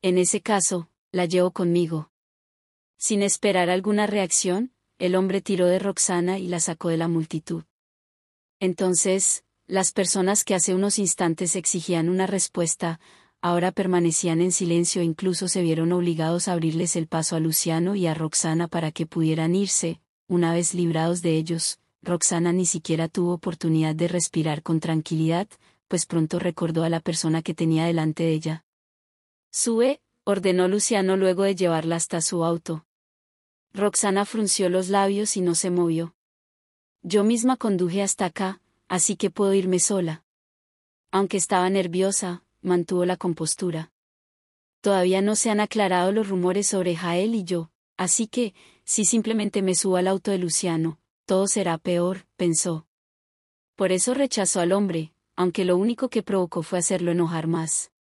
En ese caso, la llevo conmigo. Sin esperar alguna reacción, el hombre tiró de Roxana y la sacó de la multitud. Entonces, las personas que hace unos instantes exigían una respuesta, ahora permanecían en silencio e incluso se vieron obligados a abrirles el paso a Luciano y a Roxana para que pudieran irse. Una vez librados de ellos, Roxana ni siquiera tuvo oportunidad de respirar con tranquilidad, pues pronto recordó a la persona que tenía delante de ella. Sube, ordenó Luciano luego de llevarla hasta su auto. Roxana frunció los labios y no se movió. Yo misma conduje hasta acá, así que puedo irme sola. Aunque estaba nerviosa, mantuvo la compostura. Todavía no se han aclarado los rumores sobre Jael y yo, así que, si simplemente me subo al auto de Luciano, todo será peor, pensó. Por eso rechazó al hombre, aunque lo único que provocó fue hacerlo enojar más.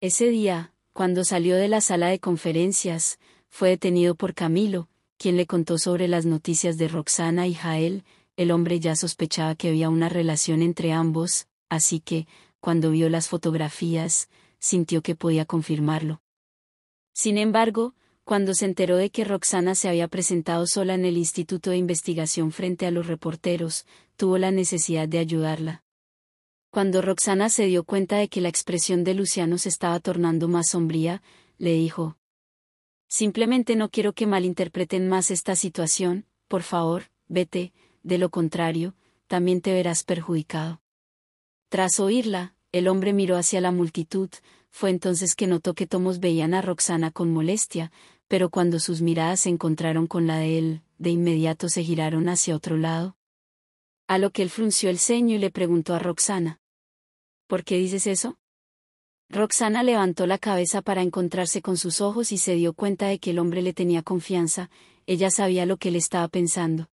Ese día, cuando salió de la sala de conferencias, fue detenido por Camilo, quien le contó sobre las noticias de Roxana y Jael. El hombre ya sospechaba que había una relación entre ambos, así que, cuando vio las fotografías, sintió que podía confirmarlo. Sin embargo, cuando se enteró de que Roxana se había presentado sola en el Instituto de Investigación frente a los reporteros, tuvo la necesidad de ayudarla. Cuando Roxana se dio cuenta de que la expresión de Luciano se estaba tornando más sombría, le dijo: Simplemente no quiero que malinterpreten más esta situación, por favor, vete, de lo contrario, también te verás perjudicado. Tras oírla, el hombre miró hacia la multitud, fue entonces que notó que todos veían a Roxana con molestia, pero cuando sus miradas se encontraron con la de él, de inmediato se giraron hacia otro lado. A lo que él frunció el ceño y le preguntó a Roxana: ¿Por qué dices eso? Roxana levantó la cabeza para encontrarse con sus ojos y se dio cuenta de que el hombre le tenía confianza, ella sabía lo que él estaba pensando.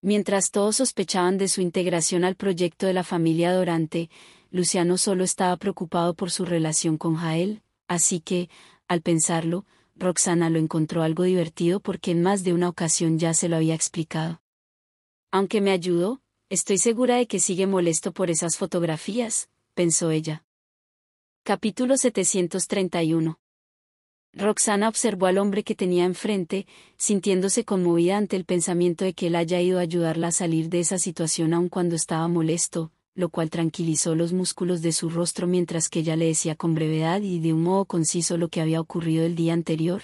Mientras todos sospechaban de su integración al proyecto de la familia Dorante, Luciano solo estaba preocupado por su relación con Jael, así que, al pensarlo, Roxana lo encontró algo divertido porque en más de una ocasión ya se lo había explicado. Aunque me ayudó, estoy segura de que sigue molesto por esas fotografías, pensó ella. Capítulo 731. Roxana observó al hombre que tenía enfrente, sintiéndose conmovida ante el pensamiento de que él haya ido a ayudarla a salir de esa situación aun cuando estaba molesto, lo cual tranquilizó los músculos de su rostro mientras que ella le decía con brevedad y de un modo conciso lo que había ocurrido el día anterior.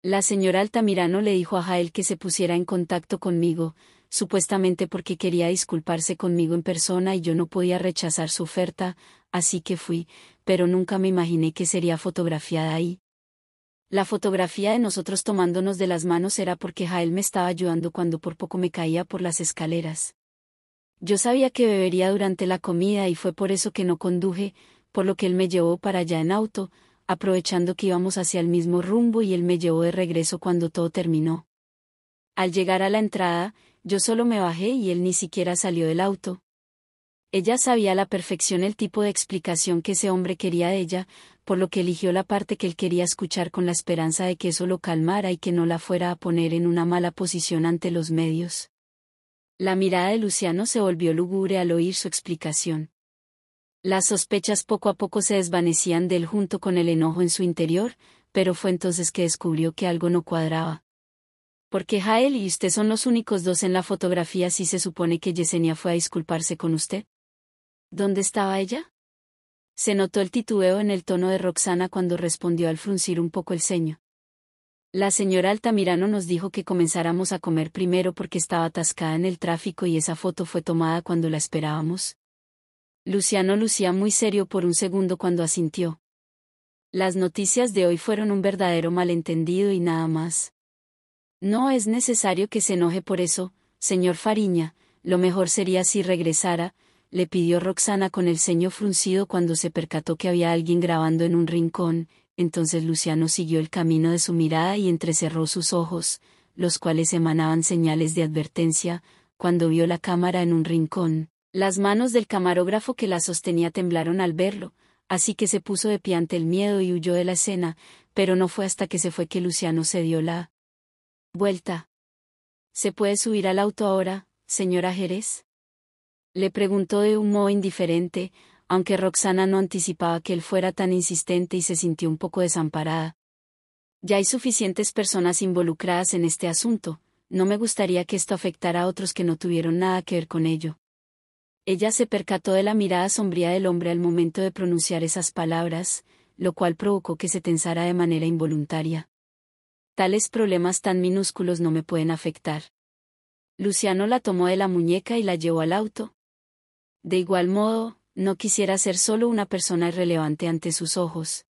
La señora Altamirano le dijo a Jael que se pusiera en contacto conmigo, supuestamente porque quería disculparse conmigo en persona y yo no podía rechazar su oferta, así que fui, pero nunca me imaginé que sería fotografiada ahí. La fotografía de nosotros tomándonos de las manos era porque Jael me estaba ayudando cuando por poco me caía por las escaleras. Yo sabía que bebería durante la comida y fue por eso que no conduje, por lo que él me llevó para allá en auto, aprovechando que íbamos hacia el mismo rumbo y él me llevó de regreso cuando todo terminó. Al llegar a la entrada, yo solo me bajé y él ni siquiera salió del auto. Ella sabía a la perfección el tipo de explicación que ese hombre quería de ella, por lo que eligió la parte que él quería escuchar con la esperanza de que eso lo calmara y que no la fuera a poner en una mala posición ante los medios. La mirada de Luciano se volvió lúgubre al oír su explicación. Las sospechas poco a poco se desvanecían de él junto con el enojo en su interior, pero fue entonces que descubrió que algo no cuadraba. ¿Por qué Jael y usted son los únicos dos en la fotografía si se supone que Yesenia fue a disculparse con usted? ¿Dónde estaba ella? Se notó el titubeo en el tono de Roxana cuando respondió al fruncir un poco el ceño. La señora Altamirano nos dijo que comenzáramos a comer primero porque estaba atascada en el tráfico y esa foto fue tomada cuando la esperábamos. Luciano lucía muy serio por un segundo cuando asintió. Las noticias de hoy fueron un verdadero malentendido y nada más. No es necesario que se enoje por eso, señor Fariña, lo mejor sería si regresara, le pidió Roxana con el ceño fruncido cuando se percató que había alguien grabando en un rincón. Entonces Luciano siguió el camino de su mirada y entrecerró sus ojos, los cuales emanaban señales de advertencia, cuando vio la cámara en un rincón. Las manos del camarógrafo que la sostenía temblaron al verlo, así que se puso de pie ante el miedo y huyó de la escena, pero no fue hasta que se fue que Luciano se dio la vuelta. ¿Se puede subir al auto ahora, señora Jerez? Le preguntó de un modo indiferente, aunque Roxana no anticipaba que él fuera tan insistente y se sintió un poco desamparada. Ya hay suficientes personas involucradas en este asunto, no me gustaría que esto afectara a otros que no tuvieron nada que ver con ello. Ella se percató de la mirada sombría del hombre al momento de pronunciar esas palabras, lo cual provocó que se tensara de manera involuntaria. Tales problemas tan minúsculos no me pueden afectar. Luciano la tomó de la muñeca y la llevó al auto. De igual modo, no quisiera ser solo una persona irrelevante ante sus ojos.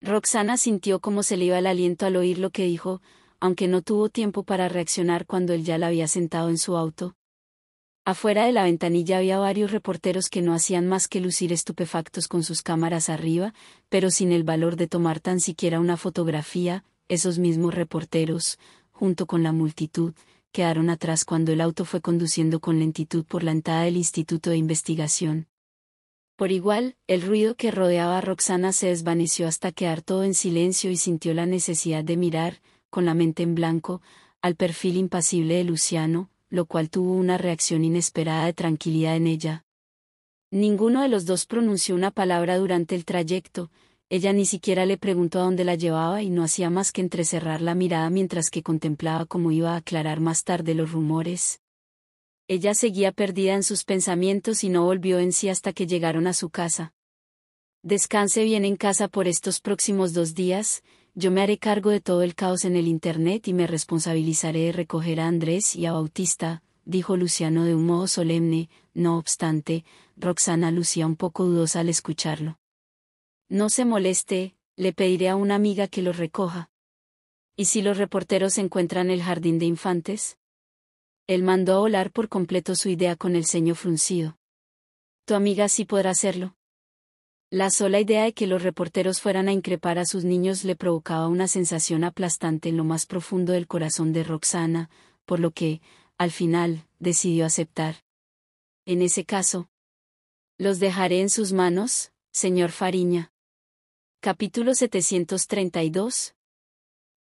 Roxana sintió cómo se le iba el aliento al oír lo que dijo, aunque no tuvo tiempo para reaccionar cuando él ya la había sentado en su auto. Afuera de la ventanilla había varios reporteros que no hacían más que lucir estupefactos con sus cámaras arriba, pero sin el valor de tomar tan siquiera una fotografía. Esos mismos reporteros, junto con la multitud, quedaron atrás cuando el auto fue conduciendo con lentitud por la entrada del Instituto de Investigación. Por igual, el ruido que rodeaba a Roxana se desvaneció hasta quedar todo en silencio y sintió la necesidad de mirar, con la mente en blanco, al perfil impasible de Luciano, lo cual tuvo una reacción inesperada de tranquilidad en ella. Ninguno de los dos pronunció una palabra durante el trayecto, ella ni siquiera le preguntó a dónde la llevaba y no hacía más que entrecerrar la mirada mientras que contemplaba cómo iba a aclarar más tarde los rumores. Ella seguía perdida en sus pensamientos y no volvió en sí hasta que llegaron a su casa. Descanse bien en casa por estos próximos 2 días, yo me haré cargo de todo el caos en el Internet y me responsabilizaré de recoger a Andrés y a Bautista, dijo Luciano de un modo solemne. No obstante, Roxana lucía un poco dudosa al escucharlo. No se moleste, le pediré a una amiga que los recoja. ¿Y si los reporteros encuentran el jardín de infantes? Él mandó a volar por completo su idea con el ceño fruncido. ¿Tu amiga sí podrá hacerlo? La sola idea de que los reporteros fueran a increpar a sus niños le provocaba una sensación aplastante en lo más profundo del corazón de Roxana, por lo que, al final, decidió aceptar. En ese caso, los dejaré en sus manos, señor Fariña. Capítulo 732.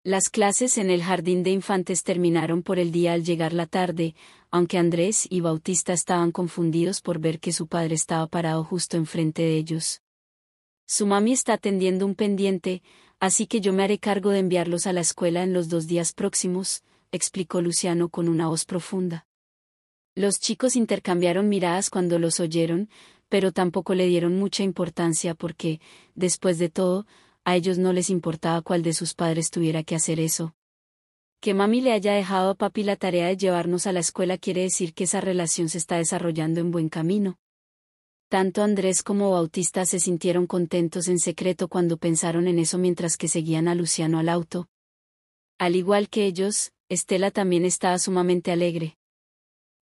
Las clases en el jardín de infantes terminaron por el día al llegar la tarde, aunque Andrés y Bautista estaban confundidos por ver que su padre estaba parado justo enfrente de ellos. Su mami está atendiendo un pendiente, así que yo me haré cargo de enviarlos a la escuela en los 2 días próximos, explicó Luciano con una voz profunda. Los chicos intercambiaron miradas cuando los oyeron, pero tampoco le dieron mucha importancia porque, después de todo, a ellos no les importaba cuál de sus padres tuviera que hacer eso. Que mami le haya dejado a papi la tarea de llevarnos a la escuela quiere decir que esa relación se está desarrollando en buen camino. Tanto Andrés como Bautista se sintieron contentos en secreto cuando pensaron en eso mientras que seguían a Luciano al auto. Al igual que ellos, Estela también estaba sumamente alegre.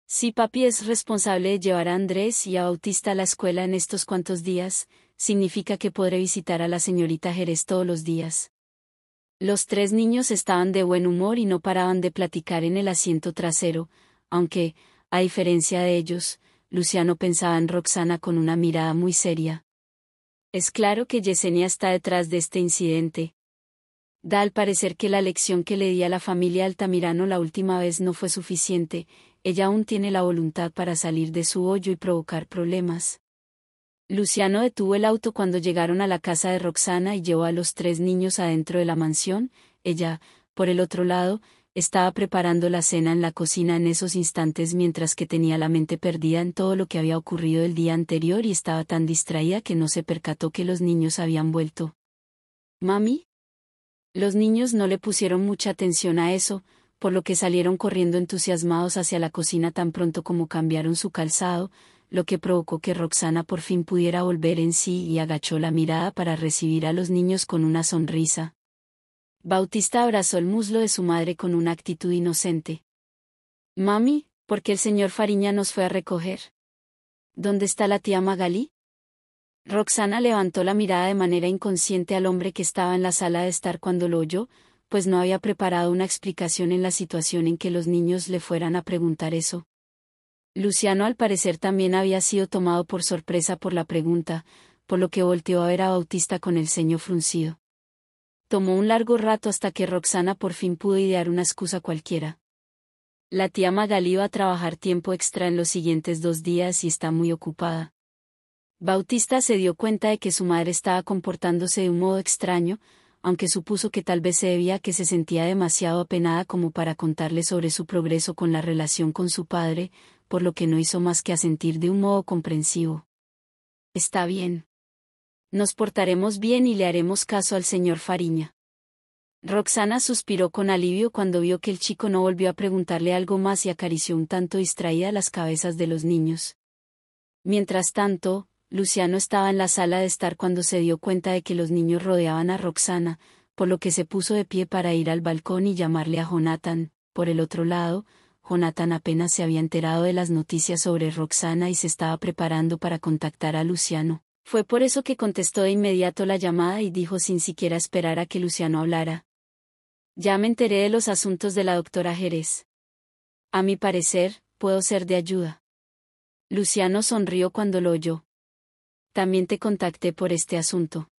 Si papi es responsable de llevar a Andrés y a Bautista a la escuela en estos cuantos días, significa que podré visitar a la señorita Jerez todos los días. Los 3 niños estaban de buen humor y no paraban de platicar en el asiento trasero, aunque, a diferencia de ellos, Luciano pensaba en Roxana con una mirada muy seria. Es claro que Yesenia está detrás de este incidente. Da al parecer que la lección que le di a la familia Altamirano la última vez no fue suficiente, ella aún tiene la voluntad para salir de su hoyo y provocar problemas. Luciano detuvo el auto cuando llegaron a la casa de Roxana y llevó a los 3 niños adentro de la mansión. Ella, por el otro lado, estaba preparando la cena en la cocina en esos instantes mientras que tenía la mente perdida en todo lo que había ocurrido el día anterior y estaba tan distraída que no se percató que los niños habían vuelto. ¿Mami? Los niños no le pusieron mucha atención a eso, por lo que salieron corriendo entusiasmados hacia la cocina tan pronto como cambiaron su calzado, lo que provocó que Roxana por fin pudiera volver en sí y agachó la mirada para recibir a los niños con una sonrisa. Bautista abrazó el muslo de su madre con una actitud inocente. Mami, ¿por qué el señor Fariña nos fue a recoger? ¿Dónde está la tía Magalí? Roxana levantó la mirada de manera inconsciente al hombre que estaba en la sala de estar cuando lo oyó, pues no había preparado una explicación en la situación en que los niños le fueran a preguntar eso. Luciano al parecer también había sido tomado por sorpresa por la pregunta, por lo que volteó a ver a Bautista con el ceño fruncido. Tomó un largo rato hasta que Roxana por fin pudo idear una excusa cualquiera. La tía Magalí va a trabajar tiempo extra en los siguientes 2 días y está muy ocupada. Bautista se dio cuenta de que su madre estaba comportándose de un modo extraño, aunque supuso que tal vez se debía a que se sentía demasiado apenada como para contarle sobre su progreso con la relación con su padre, por lo que no hizo más que asentir de un modo comprensivo. Está bien. Nos portaremos bien y le haremos caso al señor Fariña. Roxana suspiró con alivio cuando vio que el chico no volvió a preguntarle algo más y acarició un tanto distraída las cabezas de los niños. Mientras tanto, Luciano estaba en la sala de estar cuando se dio cuenta de que los niños rodeaban a Roxana, por lo que se puso de pie para ir al balcón y llamarle a Jonathan. Por el otro lado, Jonathan apenas se había enterado de las noticias sobre Roxana y se estaba preparando para contactar a Luciano. Fue por eso que contestó de inmediato la llamada y dijo sin siquiera esperar a que Luciano hablara. Ya me enteré de los asuntos de la doctora Jerez. A mi parecer, puedo ser de ayuda. Luciano sonrió cuando lo oyó. También te contacté por este asunto.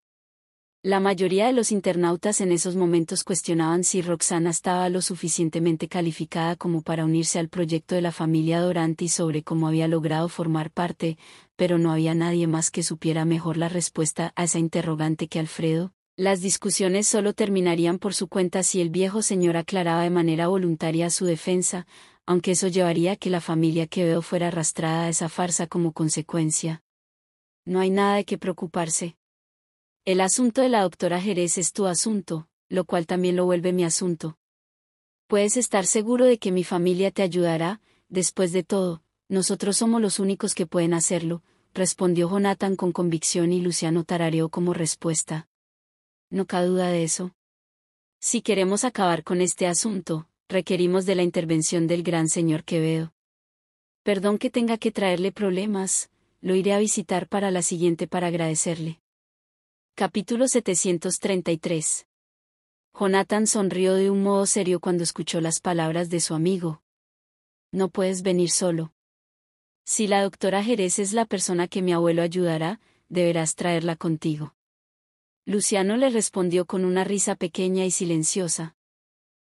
La mayoría de los internautas en esos momentos cuestionaban si Roxana estaba lo suficientemente calificada como para unirse al proyecto de la familia Doranti sobre cómo había logrado formar parte, pero no había nadie más que supiera mejor la respuesta a esa interrogante que Alfredo. Las discusiones solo terminarían por su cuenta si el viejo señor aclaraba de manera voluntaria su defensa, aunque eso llevaría a que la familia Quevedo fuera arrastrada a esa farsa como consecuencia. No hay nada de qué preocuparse. El asunto de la doctora Jerez es tu asunto, lo cual también lo vuelve mi asunto. Puedes estar seguro de que mi familia te ayudará, después de todo, nosotros somos los únicos que pueden hacerlo, respondió Jonathan con convicción y Luciano tarareó como respuesta. No cabe duda de eso. Si queremos acabar con este asunto, requerimos de la intervención del gran señor Quevedo. Perdón que tenga que traerle problemas, lo iré a visitar para la siguiente para agradecerle. Capítulo 733. Jonathan sonrió de un modo serio cuando escuchó las palabras de su amigo. No puedes venir solo. Si la doctora Jerez es la persona que mi abuelo ayudará, deberás traerla contigo. Luciano le respondió con una risa pequeña y silenciosa.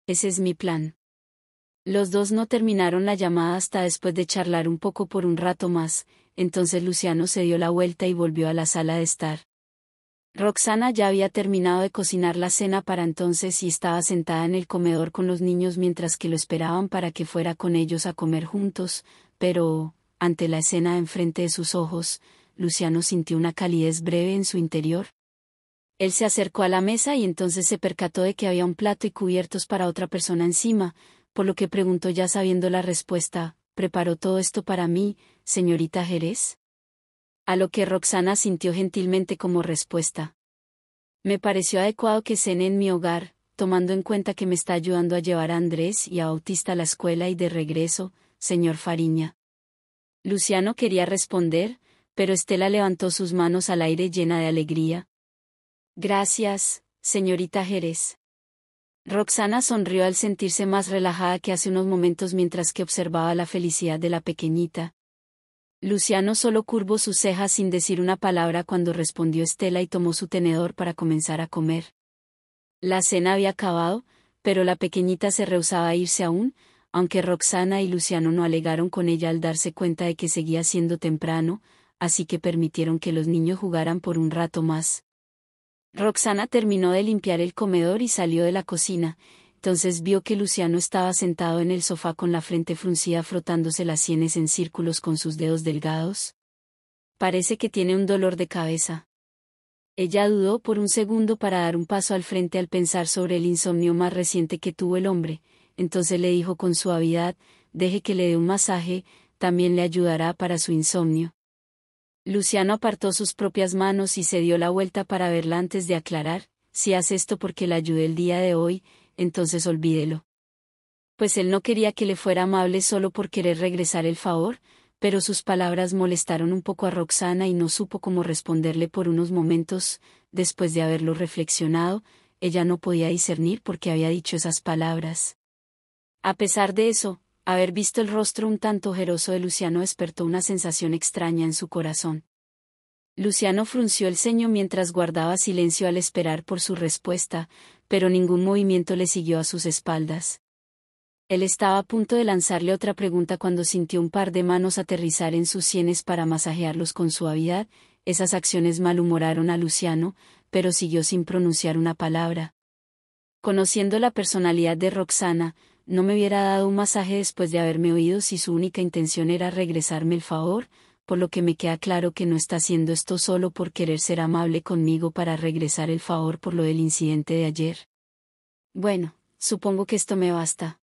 Ese es mi plan. Los dos no terminaron la llamada hasta después de charlar un poco por un rato más, entonces Luciano se dio la vuelta y volvió a la sala de estar. Roxana ya había terminado de cocinar la cena para entonces y estaba sentada en el comedor con los niños mientras que lo esperaban para que fuera con ellos a comer juntos, pero, ante la escena enfrente de sus ojos, Luciano sintió una calidez breve en su interior. Él se acercó a la mesa y entonces se percató de que había un plato y cubiertos para otra persona encima, por lo que preguntó ya sabiendo la respuesta, ¿preparó todo esto para mí, señorita Jerez? A lo que Roxana sintió gentilmente como respuesta. Me pareció adecuado que cene en mi hogar, tomando en cuenta que me está ayudando a llevar a Andrés y a Bautista a la escuela y de regreso, señor Fariña. Luciano quería responder, pero Estela levantó sus manos al aire llena de alegría. Gracias, señorita Jerez. Roxana sonrió al sentirse más relajada que hace unos momentos mientras que observaba la felicidad de la pequeñita. Luciano solo curvó sus cejas sin decir una palabra cuando respondió Estela y tomó su tenedor para comenzar a comer. La cena había acabado, pero la pequeñita se rehusaba a irse aún, aunque Roxana y Luciano no alegaron con ella al darse cuenta de que seguía siendo temprano, así que permitieron que los niños jugaran por un rato más. Roxana terminó de limpiar el comedor y salió de la cocina. Entonces vio que Luciano estaba sentado en el sofá con la frente fruncida frotándose las sienes en círculos con sus dedos delgados. Parece que tiene un dolor de cabeza. Ella dudó por un segundo para dar un paso al frente al pensar sobre el insomnio más reciente que tuvo el hombre. Entonces le dijo con suavidad: deje que le dé un masaje, también le ayudará para su insomnio. Luciano apartó sus propias manos y se dio la vuelta para verla antes de aclarar: si hace esto porque la ayudé el día de hoy, entonces olvídelo. Pues él no quería que le fuera amable solo por querer regresar el favor, pero sus palabras molestaron un poco a Roxana y no supo cómo responderle por unos momentos. Después de haberlo reflexionado, ella no podía discernir por qué había dicho esas palabras. A pesar de eso, haber visto el rostro un tanto ojeroso de Luciano despertó una sensación extraña en su corazón. Luciano frunció el ceño mientras guardaba silencio al esperar por su respuesta, pero ningún movimiento le siguió a sus espaldas. Él estaba a punto de lanzarle otra pregunta cuando sintió un par de manos aterrizar en sus sienes para masajearlos con suavidad. Esas acciones malhumoraron a Luciano, pero siguió sin pronunciar una palabra. Conociendo la personalidad de Roxana, no me hubiera dado un masaje después de haberme oído si su única intención era regresarme el favor, por lo que me queda claro que no está haciendo esto solo por querer ser amable conmigo para regresar el favor por lo del incidente de ayer. Bueno, supongo que esto me basta.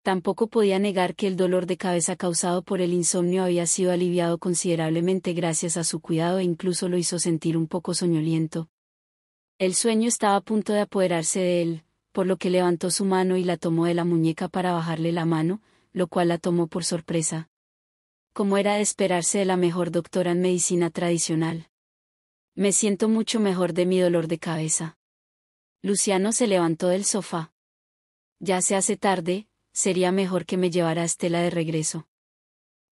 Tampoco podía negar que el dolor de cabeza causado por el insomnio había sido aliviado considerablemente gracias a su cuidado e incluso lo hizo sentir un poco soñoliento. El sueño estaba a punto de apoderarse de él, por lo que levantó su mano y la tomó de la muñeca para bajarle la mano, lo cual la tomó por sorpresa. Como era de esperarse de la mejor doctora en medicina tradicional. Me siento mucho mejor de mi dolor de cabeza. Luciano se levantó del sofá. Ya se hace tarde, sería mejor que me llevara a Estela de regreso.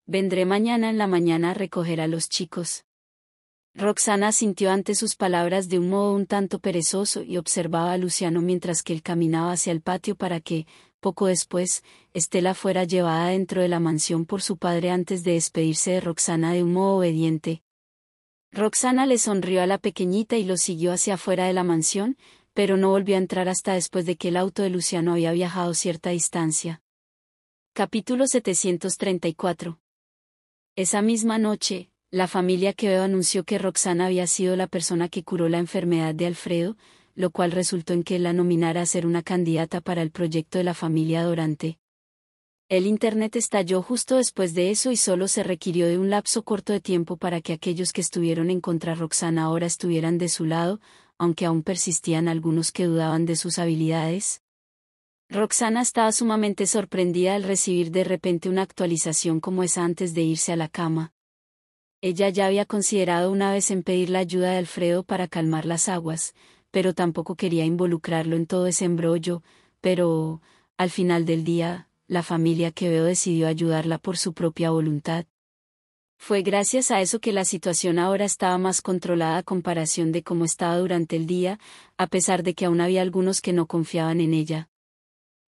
Vendré mañana en la mañana a recoger a los chicos. Roxana asintió ante sus palabras de un modo un tanto perezoso y observaba a Luciano mientras que él caminaba hacia el patio para que, poco después, Estela fuera llevada dentro de la mansión por su padre antes de despedirse de Roxana de un modo obediente. Roxana le sonrió a la pequeñita y lo siguió hacia afuera de la mansión, pero no volvió a entrar hasta después de que el auto de Luciano había viajado cierta distancia. Capítulo 734. Esa misma noche, la familia Quevedo anunció que Roxana había sido la persona que curó la enfermedad de Alfredo, lo cual resultó en que él la nominara a ser una candidata para el proyecto de la familia Dorante. El Internet estalló justo después de eso y solo se requirió de un lapso corto de tiempo para que aquellos que estuvieron en contra de Roxana ahora estuvieran de su lado, aunque aún persistían algunos que dudaban de sus habilidades. Roxana estaba sumamente sorprendida al recibir de repente una actualización como esa antes de irse a la cama. Ella ya había considerado una vez en pedir la ayuda de Alfredo para calmar las aguas, pero tampoco quería involucrarlo en todo ese embrollo, pero, al final del día, la familia Quevedo decidió ayudarla por su propia voluntad. Fue gracias a eso que la situación ahora estaba más controlada a comparación de cómo estaba durante el día, a pesar de que aún había algunos que no confiaban en ella.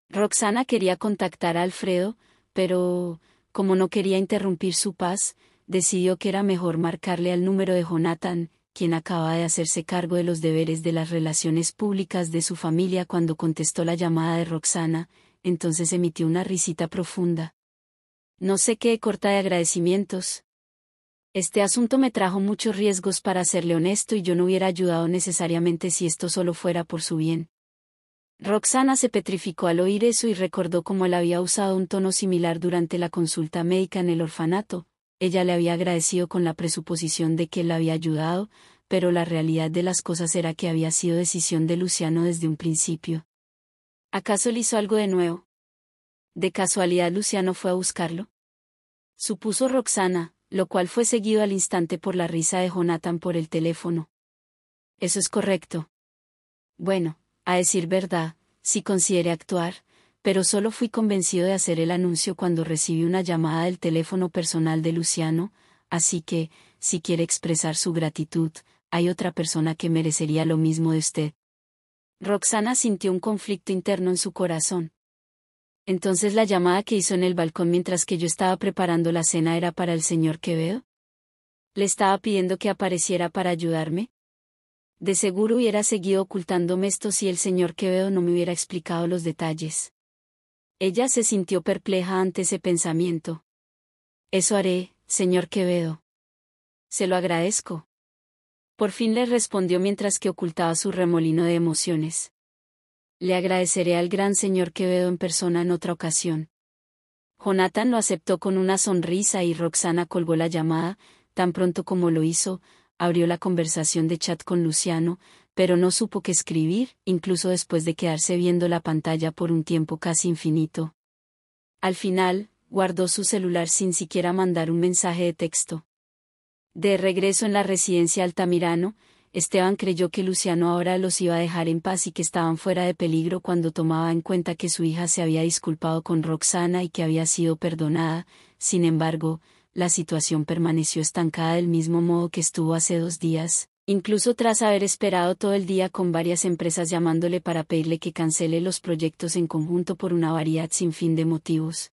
Roxana quería contactar a Alfredo, pero, como no quería interrumpir su paz, decidió que era mejor marcarle al número de Jonathan, quien acaba de hacerse cargo de los deberes de las relaciones públicas de su familia cuando contestó la llamada de Roxana. Entonces emitió una risita profunda. No sé qué corta de agradecimientos. Este asunto me trajo muchos riesgos para serle honesto y yo no hubiera ayudado necesariamente si esto solo fuera por su bien. Roxana se petrificó al oír eso y recordó cómo él había usado un tono similar durante la consulta médica en el orfanato. Ella le había agradecido con la presuposición de que él la había ayudado, pero la realidad de las cosas era que había sido decisión de Luciano desde un principio. ¿Acaso él hizo algo de nuevo? ¿De casualidad Luciano fue a buscarlo? Supuso Roxana, lo cual fue seguido al instante por la risa de Jonathan por el teléfono. Eso es correcto. Bueno, a decir verdad, sí consideré actuar, pero solo fui convencido de hacer el anuncio cuando recibí una llamada del teléfono personal de Luciano, así que, si quiere expresar su gratitud, hay otra persona que merecería lo mismo de usted. Roxana sintió un conflicto interno en su corazón. Entonces la llamada que hizo en el balcón mientras que yo estaba preparando la cena era para el señor Quevedo. ¿Le estaba pidiendo que apareciera para ayudarme? De seguro hubiera seguido ocultándome esto si el señor Quevedo no me hubiera explicado los detalles. Ella se sintió perpleja ante ese pensamiento. Eso haré, señor Quevedo. Se lo agradezco. Por fin le respondió mientras que ocultaba su remolino de emociones. Le agradeceré al gran señor Quevedo en persona en otra ocasión. Jonathan lo aceptó con una sonrisa y Roxana colgó la llamada. Tan pronto como lo hizo, abrió la conversación de chat con Luciano, pero no supo qué escribir, incluso después de quedarse viendo la pantalla por un tiempo casi infinito. Al final, guardó su celular sin siquiera mandar un mensaje de texto. De regreso en la residencia Altamirano, Esteban creyó que Luciano ahora los iba a dejar en paz y que estaban fuera de peligro cuando tomaba en cuenta que su hija se había disculpado con Roxana y que había sido perdonada. Sin embargo, la situación permaneció estancada del mismo modo que estuvo hace 2 días, incluso tras haber esperado todo el día con varias empresas llamándole para pedirle que cancele los proyectos en conjunto por una variedad sin fin de motivos.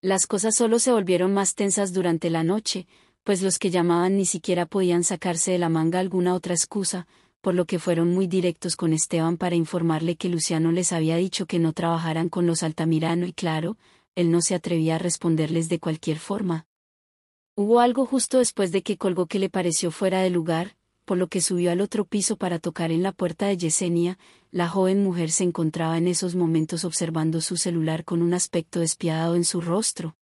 Las cosas solo se volvieron más tensas durante la noche, pues los que llamaban ni siquiera podían sacarse de la manga alguna otra excusa, por lo que fueron muy directos con Esteban para informarle que Luciano les había dicho que no trabajaran con los Altamirano y claro, él no se atrevía a responderles de cualquier forma. Hubo algo justo después de que colgó que le pareció fuera de lugar, por lo que subió al otro piso para tocar en la puerta de Yesenia. La joven mujer se encontraba en esos momentos observando su celular con un aspecto despiadado en su rostro.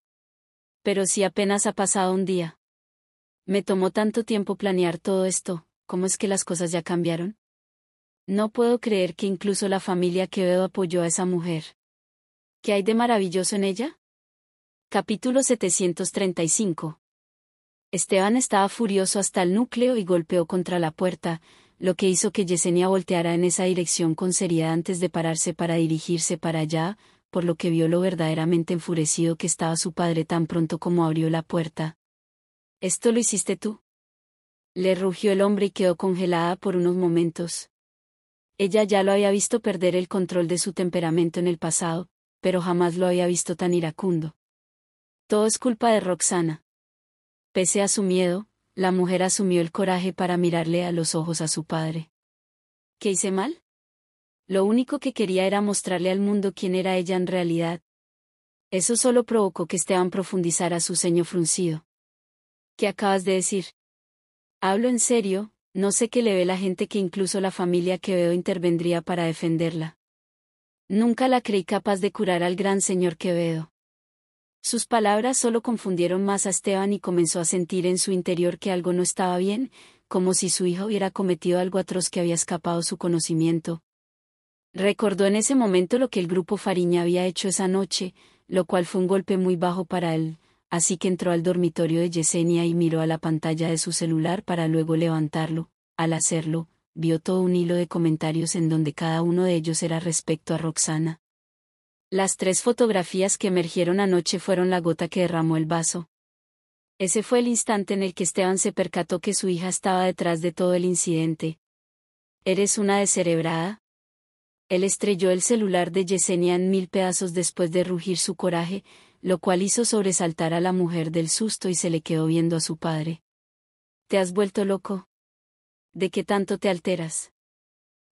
Pero si apenas ha pasado un día. Me tomó tanto tiempo planear todo esto, ¿cómo es que las cosas ya cambiaron? No puedo creer que incluso la familia Quevedo apoyó a esa mujer. ¿Qué hay de maravilloso en ella? Capítulo 735. Esteban estaba furioso hasta el núcleo y golpeó contra la puerta, lo que hizo que Yesenia volteara en esa dirección con seriedad antes de pararse para dirigirse para allá, por lo que vio lo verdaderamente enfurecido que estaba su padre tan pronto como abrió la puerta. ¿Esto lo hiciste tú? Le rugió el hombre y quedó congelada por unos momentos. Ella ya lo había visto perder el control de su temperamento en el pasado, pero jamás lo había visto tan iracundo. Todo es culpa de Roxana. Pese a su miedo, la mujer asumió el coraje para mirarle a los ojos a su padre. ¿Qué hice mal? Lo único que quería era mostrarle al mundo quién era ella en realidad. Eso solo provocó que Esteban profundizara su ceño fruncido. ¿Qué acabas de decir? Hablo en serio, no sé qué le ve la gente que incluso la familia Quevedo intervendría para defenderla. Nunca la creí capaz de curar al gran señor Quevedo. Sus palabras solo confundieron más a Esteban y comenzó a sentir en su interior que algo no estaba bien, como si su hija hubiera cometido algo atroz que había escapado su conocimiento. Recordó en ese momento lo que el grupo Fariña había hecho esa noche, lo cual fue un golpe muy bajo para él, así que entró al dormitorio de Yesenia y miró a la pantalla de su celular para luego levantarlo. Al hacerlo, vio todo un hilo de comentarios en donde cada uno de ellos era respecto a Roxana. Las 3 fotografías que emergieron anoche fueron la gota que derramó el vaso. Ese fue el instante en el que Esteban se percató que su hija estaba detrás de todo el incidente. ¿Eres una descerebrada? Él estrelló el celular de Yesenia en 1000 pedazos después de rugir su coraje, lo cual hizo sobresaltar a la mujer del susto y se le quedó viendo a su padre. ¿Te has vuelto loco? ¿De qué tanto te alteras?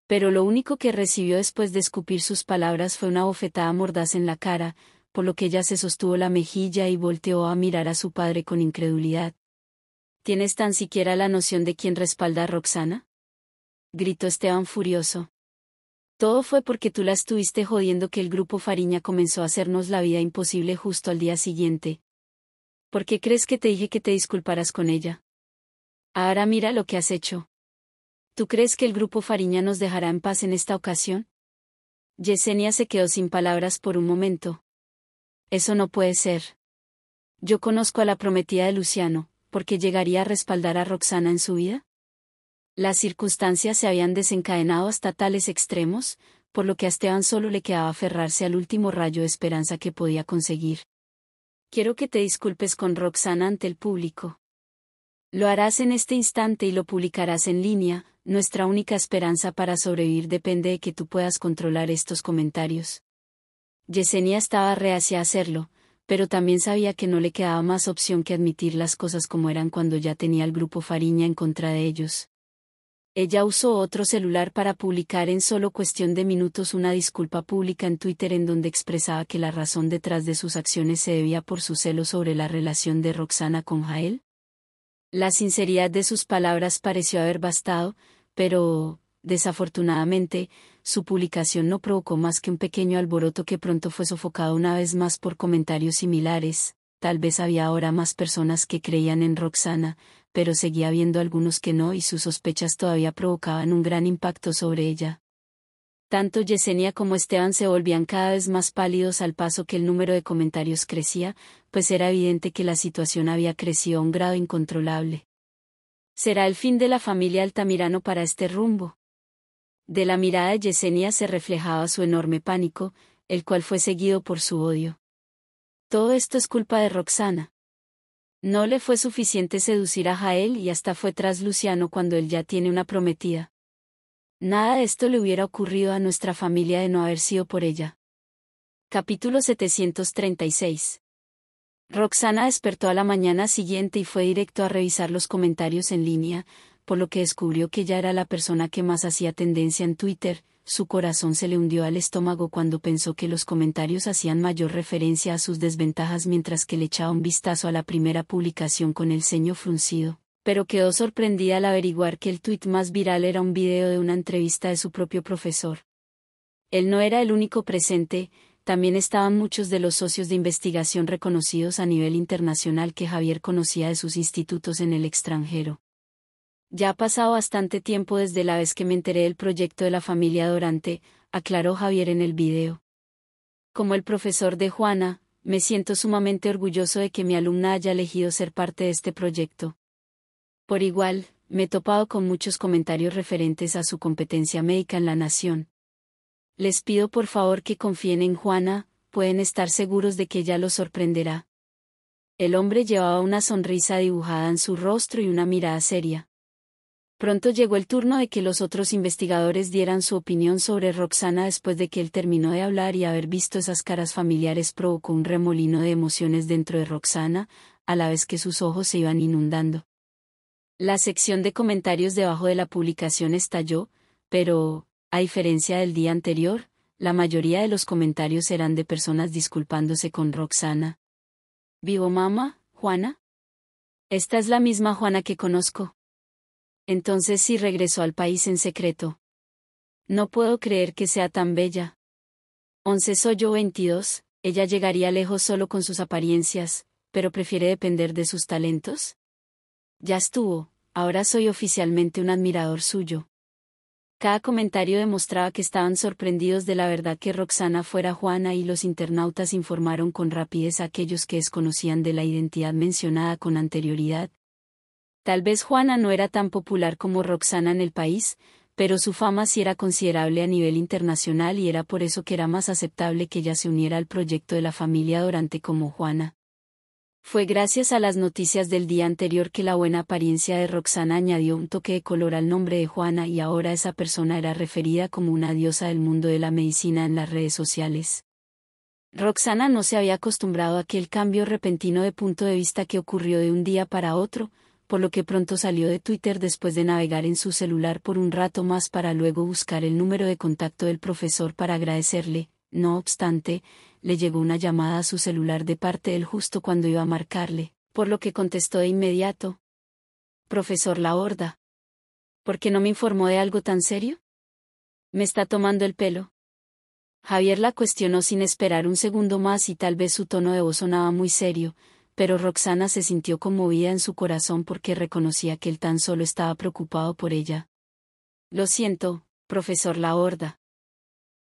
Pero lo único que recibió después de escupir sus palabras fue una bofetada mordaz en la cara, por lo que ella se sostuvo la mejilla y volteó a mirar a su padre con incredulidad. ¿Tienes tan siquiera la noción de quién respalda a Roxana? Gritó Esteban furioso. Todo fue porque tú la estuviste jodiendo que el grupo Fariña comenzó a hacernos la vida imposible justo al día siguiente. ¿Por qué crees que te dije que te disculparas con ella? Ahora mira lo que has hecho. ¿Tú crees que el grupo Fariña nos dejará en paz en esta ocasión? Yesenia se quedó sin palabras por un momento. Eso no puede ser. Yo conozco a la prometida de Luciano, ¿por qué llegaría a respaldar a Roxana en su vida? Las circunstancias se habían desencadenado hasta tales extremos, por lo que a Esteban solo le quedaba aferrarse al último rayo de esperanza que podía conseguir. Quiero que te disculpes con Roxana ante el público. Lo harás en este instante y lo publicarás en línea. Nuestra única esperanza para sobrevivir depende de que tú puedas controlar estos comentarios. Yesenia estaba reacia a hacerlo, pero también sabía que no le quedaba más opción que admitir las cosas como eran cuando ya tenía el grupo Fariña en contra de ellos. Ella usó otro celular para publicar en solo cuestión de minutos una disculpa pública en Twitter en donde expresaba que la razón detrás de sus acciones se debía por su celo sobre la relación de Roxana con Jael. La sinceridad de sus palabras pareció haber bastado, pero, desafortunadamente, su publicación no provocó más que un pequeño alboroto que pronto fue sofocado una vez más por comentarios similares. Tal vez había ahora más personas que creían en Roxana, pero seguía habiendo algunos que no y sus sospechas todavía provocaban un gran impacto sobre ella. Tanto Yesenia como Esteban se volvían cada vez más pálidos al paso que el número de comentarios crecía, pues era evidente que la situación había crecido a un grado incontrolable. ¿Será el fin de la familia Altamirano para este rumbo? De la mirada de Yesenia se reflejaba su enorme pánico, el cual fue seguido por su odio. Todo esto es culpa de Roxana. No le fue suficiente seducir a Jael y hasta fue tras Luciano cuando él ya tiene una prometida. Nada de esto le hubiera ocurrido a nuestra familia de no haber sido por ella. Capítulo 736. Roxana despertó a la mañana siguiente y fue directo a revisar los comentarios en línea, por lo que descubrió que ella era la persona que más hacía tendencia en Twitter. Su corazón se le hundió al estómago cuando pensó que los comentarios hacían mayor referencia a sus desventajas mientras que le echaba un vistazo a la primera publicación con el ceño fruncido, pero quedó sorprendida al averiguar que el tuit más viral era un video de una entrevista de su propio profesor. Él no era el único presente, también estaban muchos de los socios de investigación reconocidos a nivel internacional que Javier conocía de sus institutos en el extranjero. Ya ha pasado bastante tiempo desde la vez que me enteré del proyecto de la familia Dorante, aclaró Javier en el video. Como el profesor de Juana, me siento sumamente orgulloso de que mi alumna haya elegido ser parte de este proyecto. Por igual, me he topado con muchos comentarios referentes a su competencia médica en la nación. Les pido por favor que confíen en Juana, pueden estar seguros de que ella los sorprenderá. El hombre llevaba una sonrisa dibujada en su rostro y una mirada seria. Pronto llegó el turno de que los otros investigadores dieran su opinión sobre Roxana después de que él terminó de hablar y haber visto esas caras familiares provocó un remolino de emociones dentro de Roxana, a la vez que sus ojos se iban inundando. La sección de comentarios debajo de la publicación estalló, pero, a diferencia del día anterior, la mayoría de los comentarios eran de personas disculpándose con Roxana. ¿Vivo mamá, Juana? Esta es la misma Juana que conozco. Entonces sí regresó al país en secreto. No puedo creer que sea tan bella. 11 soy yo 22, ella llegaría lejos solo con sus apariencias, pero prefiere depender de sus talentos. Ya estuvo, ahora soy oficialmente un admirador suyo. Cada comentario demostraba que estaban sorprendidos de la verdad que Roxana fuera Juana y los internautas informaron con rapidez a aquellos que desconocían de la identidad mencionada con anterioridad. Tal vez Juana no era tan popular como Roxana en el país, pero su fama sí era considerable a nivel internacional y era por eso que era más aceptable que ella se uniera al proyecto de la familia Dorante como Juana. Fue gracias a las noticias del día anterior que la buena apariencia de Roxana añadió un toque de color al nombre de Juana y ahora esa persona era referida como una diosa del mundo de la medicina en las redes sociales. Roxana no se había acostumbrado a aquel cambio repentino de punto de vista que ocurrió de un día para otro, por lo que pronto salió de Twitter después de navegar en su celular por un rato más para luego buscar el número de contacto del profesor para agradecerle. No obstante, le llegó una llamada a su celular de parte de él justo cuando iba a marcarle, por lo que contestó de inmediato. Profesor Lahorda. ¿Por qué no me informó de algo tan serio? ¿Me está tomando el pelo? Javier la cuestionó sin esperar un segundo más y tal vez su tono de voz sonaba muy serio, pero Roxana se sintió conmovida en su corazón porque reconocía que él tan solo estaba preocupado por ella. Lo siento, profesor Lahorda.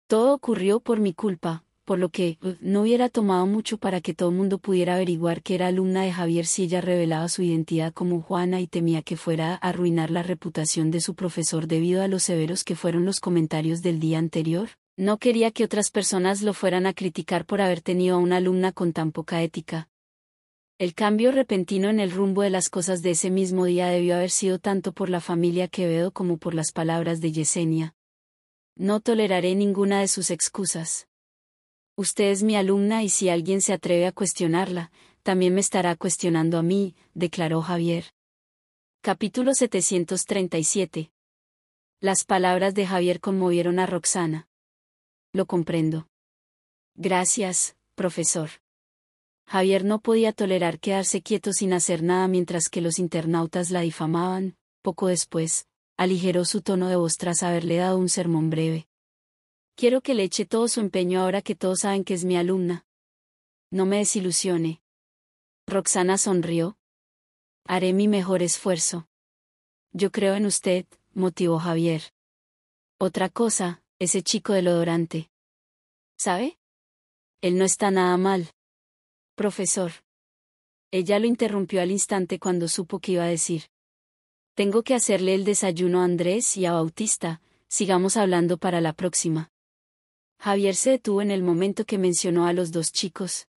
Todo ocurrió por mi culpa, por lo que no hubiera tomado mucho para que todo el mundo pudiera averiguar que era alumna de Javier si ella revelaba su identidad como Juana y temía que fuera a arruinar la reputación de su profesor debido a lo severos que fueron los comentarios del día anterior. No quería que otras personas lo fueran a criticar por haber tenido a una alumna con tan poca ética. El cambio repentino en el rumbo de las cosas de ese mismo día debió haber sido tanto por la familia Quevedo como por las palabras de Yesenia. No toleraré ninguna de sus excusas. Usted es mi alumna y si alguien se atreve a cuestionarla, también me estará cuestionando a mí, declaró Javier. Capítulo 737. Las palabras de Javier conmovieron a Roxana. Lo comprendo. Gracias, profesor. Javier no podía tolerar quedarse quieto sin hacer nada mientras que los internautas la difamaban. Poco después, aligeró su tono de voz tras haberle dado un sermón breve. Quiero que le eche todo su empeño ahora que todos saben que es mi alumna. No me desilusione. Roxana sonrió. Haré mi mejor esfuerzo. Yo creo en usted, motivó Javier. Otra cosa, ese chico del odorante. ¿Sabe? Él no está nada mal. Profesor. Ella lo interrumpió al instante cuando supo que iba a decir. Tengo que hacerle el desayuno a Andrés y a Bautista, sigamos hablando para la próxima. Javier se detuvo en el momento que mencionó a los dos chicos.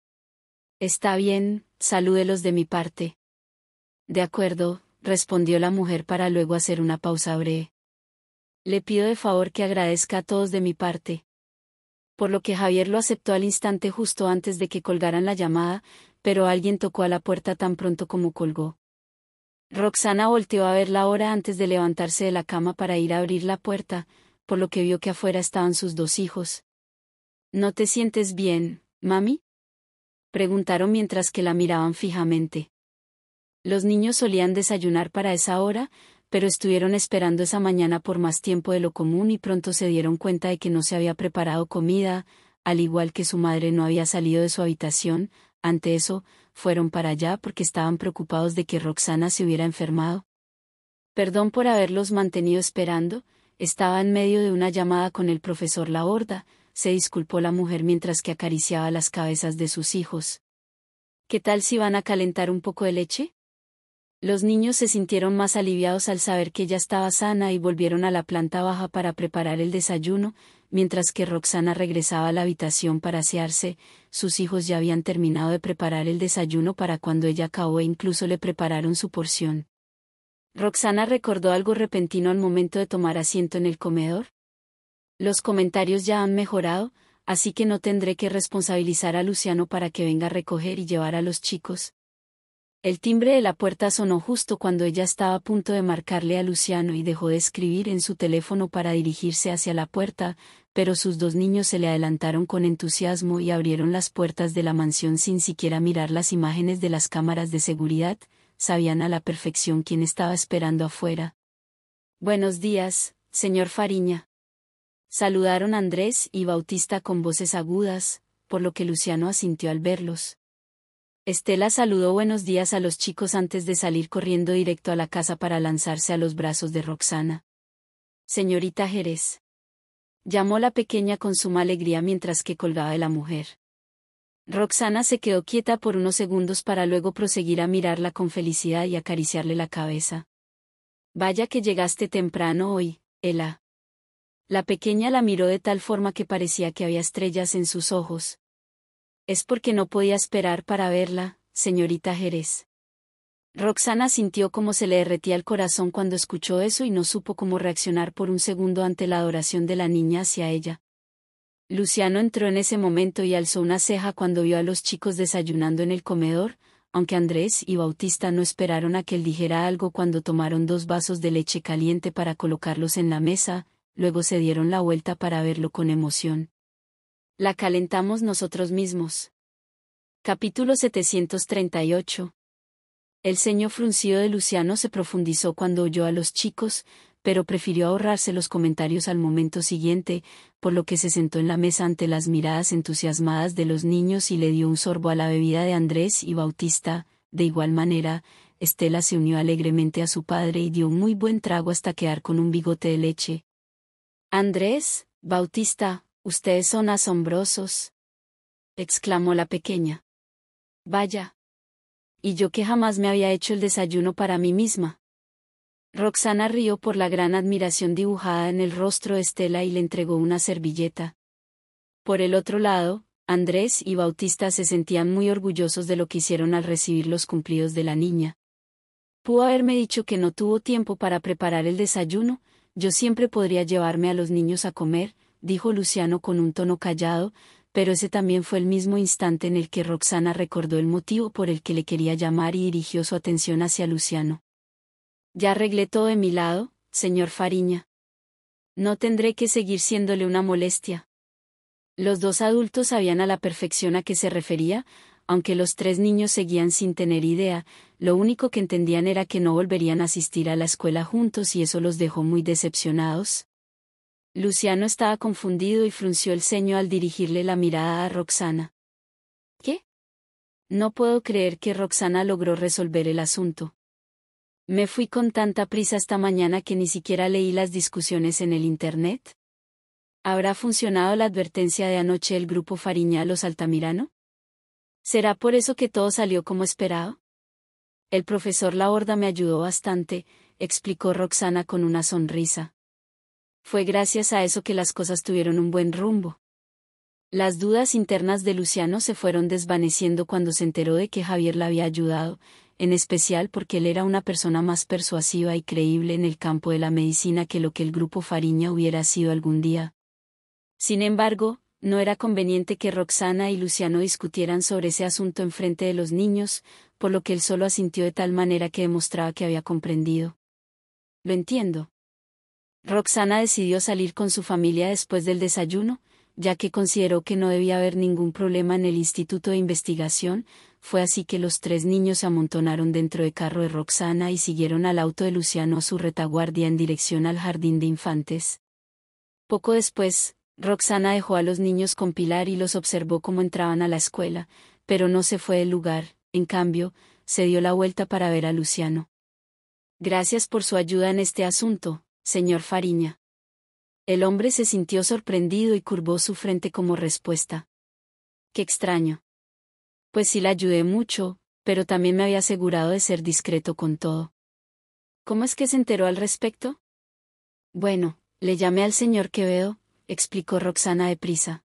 Está bien, salúdelos de mi parte. De acuerdo, respondió la mujer para luego hacer una pausa breve. Le pido de favor que agradezca a todos de mi parte. Por lo que Javier lo aceptó al instante justo antes de que colgaran la llamada, pero alguien tocó a la puerta tan pronto como colgó. Roxana volteó a ver la hora antes de levantarse de la cama para ir a abrir la puerta, por lo que vio que afuera estaban sus dos hijos. ¿No te sientes bien, mami? Preguntaron mientras que la miraban fijamente. Los niños solían desayunar para esa hora, pero estuvieron esperando esa mañana por más tiempo de lo común y pronto se dieron cuenta de que no se había preparado comida, al igual que su madre no había salido de su habitación. Ante eso, fueron para allá porque estaban preocupados de que Roxana se hubiera enfermado. Perdón por haberlos mantenido esperando, estaba en medio de una llamada con el profesor Laborda, se disculpó la mujer mientras que acariciaba las cabezas de sus hijos. ¿Qué tal si van a calentar un poco de leche? Los niños se sintieron más aliviados al saber que ella estaba sana y volvieron a la planta baja para preparar el desayuno, mientras que Roxana regresaba a la habitación para asearse. Sus hijos ya habían terminado de preparar el desayuno para cuando ella acabó e incluso le prepararon su porción. Roxana recordó algo repentino al momento de tomar asiento en el comedor. Los comentarios ya han mejorado, así que no tendré que responsabilizar a Luciano para que venga a recoger y llevar a los chicos. El timbre de la puerta sonó justo cuando ella estaba a punto de marcarle a Luciano y dejó de escribir en su teléfono para dirigirse hacia la puerta, pero sus dos niños se le adelantaron con entusiasmo y abrieron las puertas de la mansión sin siquiera mirar las imágenes de las cámaras de seguridad, sabían a la perfección quién estaba esperando afuera. Buenos días, señor Fariña. Saludaron Andrés y Bautista con voces agudas, por lo que Luciano asintió al verlos. Estela saludó buenos días a los chicos antes de salir corriendo directo a la casa para lanzarse a los brazos de Roxana. Señorita Jerez. Llamó la pequeña con suma alegría mientras que colgaba de la mujer. Roxana se quedó quieta por unos segundos para luego proseguir a mirarla con felicidad y acariciarle la cabeza. Vaya que llegaste temprano hoy, Ela. La pequeña la miró de tal forma que parecía que había estrellas en sus ojos. Es porque no podía esperar para verla, señorita Jerez. Roxana sintió como se le derretía el corazón cuando escuchó eso y no supo cómo reaccionar por un segundo ante la adoración de la niña hacia ella. Luciano entró en ese momento y alzó una ceja cuando vio a los chicos desayunando en el comedor, aunque Andrés y Bautista no esperaron a que él dijera algo cuando tomaron 2 vasos de leche caliente para colocarlos en la mesa. Luego se dieron la vuelta para verlo con emoción. La calentamos nosotros mismos. Capítulo 738. El ceño fruncido de Luciano se profundizó cuando oyó a los chicos, pero prefirió ahorrarse los comentarios al momento siguiente, por lo que se sentó en la mesa ante las miradas entusiasmadas de los niños y le dio un sorbo a la bebida de Andrés y Bautista. De igual manera, Estela se unió alegremente a su padre y dio un muy buen trago hasta quedar con un bigote de leche. Andrés, Bautista, ustedes son asombrosos, exclamó la pequeña. Vaya. Y yo que jamás me había hecho el desayuno para mí misma. Roxana rió por la gran admiración dibujada en el rostro de Estela y le entregó una servilleta. Por el otro lado, Andrés y Bautista se sentían muy orgullosos de lo que hicieron al recibir los cumplidos de la niña. Pudo haberme dicho que no tuvo tiempo para preparar el desayuno. Yo siempre podría llevarme a los niños a comer, dijo Luciano con un tono callado, pero ese también fue el mismo instante en el que Roxana recordó el motivo por el que le quería llamar y dirigió su atención hacia Luciano. Ya arreglé todo de mi lado, señor Fariña. No tendré que seguir siéndole una molestia. Los dos adultos sabían a la perfección a qué se refería, aunque los tres niños seguían sin tener idea, lo único que entendían era que no volverían a asistir a la escuela juntos y eso los dejó muy decepcionados. Luciano estaba confundido y frunció el ceño al dirigirle la mirada a Roxana. ¿Qué? No puedo creer que Roxana logró resolver el asunto. Me fui con tanta prisa esta mañana que ni siquiera leí las discusiones en el internet. ¿Habrá funcionado la advertencia de anoche del grupo Fariña a los Altamirano? ¿Será por eso que todo salió como esperado? El profesor Laborda me ayudó bastante, explicó Roxana con una sonrisa. Fue gracias a eso que las cosas tuvieron un buen rumbo. Las dudas internas de Luciano se fueron desvaneciendo cuando se enteró de que Javier la había ayudado, en especial porque él era una persona más persuasiva y creíble en el campo de la medicina que lo que el grupo Fariña hubiera sido algún día. Sin embargo, no era conveniente que Roxana y Luciano discutieran sobre ese asunto en frente de los niños, por lo que él solo asintió de tal manera que demostraba que había comprendido. Lo entiendo. Roxana decidió salir con su familia después del desayuno, ya que consideró que no debía haber ningún problema en el Instituto de Investigación. Fue así que los tres niños se amontonaron dentro del carro de Roxana y siguieron al auto de Luciano a su retaguardia en dirección al jardín de infantes. Poco después, Roxana dejó a los niños con Pilar y los observó cómo entraban a la escuela, pero no se fue del lugar, en cambio, se dio la vuelta para ver a Luciano. Gracias por su ayuda en este asunto, señor Fariña. El hombre se sintió sorprendido y curvó su frente como respuesta. Qué extraño. Pues sí la ayudé mucho, pero también me había asegurado de ser discreto con todo. ¿Cómo es que se enteró al respecto? Bueno, le llamé al señor Quevedo, explicó Roxana deprisa.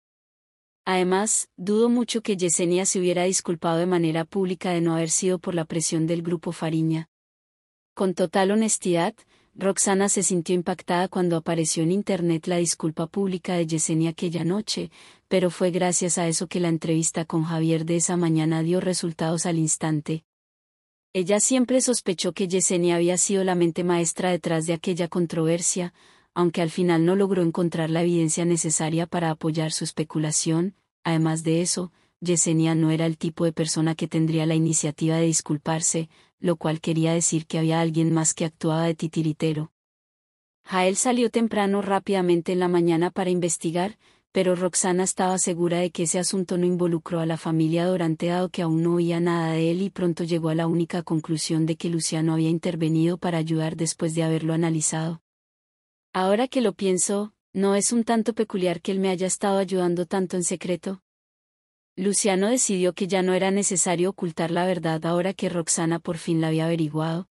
Además, dudo mucho que Yesenia se hubiera disculpado de manera pública de no haber sido por la presión del grupo Fariña. Con total honestidad, Roxana se sintió impactada cuando apareció en internet la disculpa pública de Yesenia aquella noche, pero fue gracias a eso que la entrevista con Javier de esa mañana dio resultados al instante. Ella siempre sospechó que Yesenia había sido la mente maestra detrás de aquella controversia, aunque al final no logró encontrar la evidencia necesaria para apoyar su especulación. Además de eso, Yesenia no era el tipo de persona que tendría la iniciativa de disculparse, lo cual quería decir que había alguien más que actuaba de titiritero. Jael salió temprano rápidamente en la mañana para investigar, pero Roxana estaba segura de que ese asunto no involucró a la familia Dorante dado que aún no oía nada de él y pronto llegó a la única conclusión de que Luciano había intervenido para ayudar después de haberlo analizado. Ahora que lo pienso, ¿no es un tanto peculiar que él me haya estado ayudando tanto en secreto? Luciano decidió que ya no era necesario ocultar la verdad ahora que Roxana por fin la había averiguado.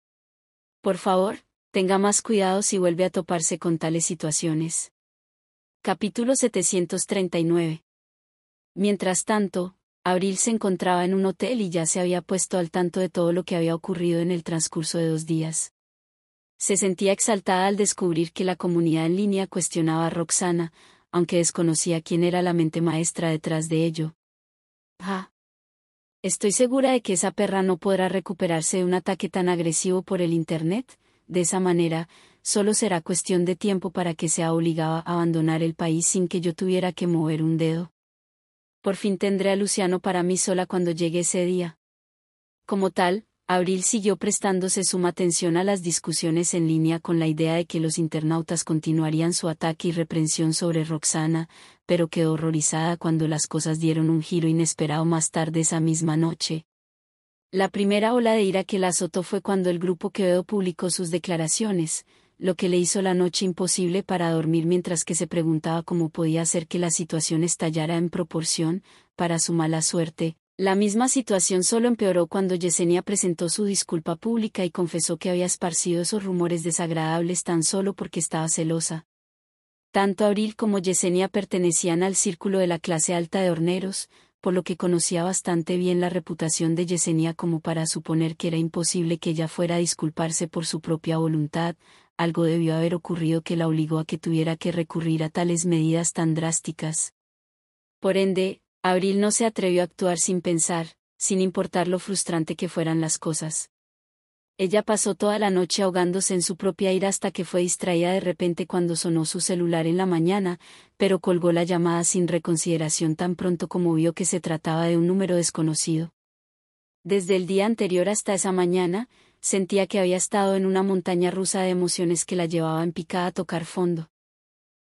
Por favor, tenga más cuidado si vuelve a toparse con tales situaciones. Capítulo 739. Mientras tanto, Abril se encontraba en un hotel y ya se había puesto al tanto de todo lo que había ocurrido en el transcurso de 2 días. Se sentía exaltada al descubrir que la comunidad en línea cuestionaba a Roxana, aunque desconocía quién era la mente maestra detrás de ello. Estoy segura de que esa perra no podrá recuperarse de un ataque tan agresivo por el Internet. De esa manera, solo será cuestión de tiempo para que sea obligada a abandonar el país sin que yo tuviera que mover un dedo. Por fin tendré a Luciano para mí sola cuando llegue ese día. Como tal, Abril siguió prestándose suma atención a las discusiones en línea con la idea de que los internautas continuarían su ataque y reprensión sobre Roxana, pero quedó horrorizada cuando las cosas dieron un giro inesperado más tarde esa misma noche. La primera ola de ira que la azotó fue cuando el grupo Quevedo publicó sus declaraciones, lo que le hizo la noche imposible para dormir mientras que se preguntaba cómo podía ser que la situación estallara en proporción, para su mala suerte. La misma situación solo empeoró cuando Yesenia presentó su disculpa pública y confesó que había esparcido esos rumores desagradables tan solo porque estaba celosa. Tanto Abril como Yesenia pertenecían al círculo de la clase alta de horneros, por lo que conocía bastante bien la reputación de Yesenia como para suponer que era imposible que ella fuera a disculparse por su propia voluntad. Algo debió haber ocurrido que la obligó a que tuviera que recurrir a tales medidas tan drásticas. Por ende, Abril no se atrevió a actuar sin pensar, sin importar lo frustrante que fueran las cosas. Ella pasó toda la noche ahogándose en su propia ira hasta que fue distraída de repente cuando sonó su celular en la mañana, pero colgó la llamada sin reconsideración tan pronto como vio que se trataba de un número desconocido. Desde el día anterior hasta esa mañana, sentía que había estado en una montaña rusa de emociones que la llevaba en picada a tocar fondo.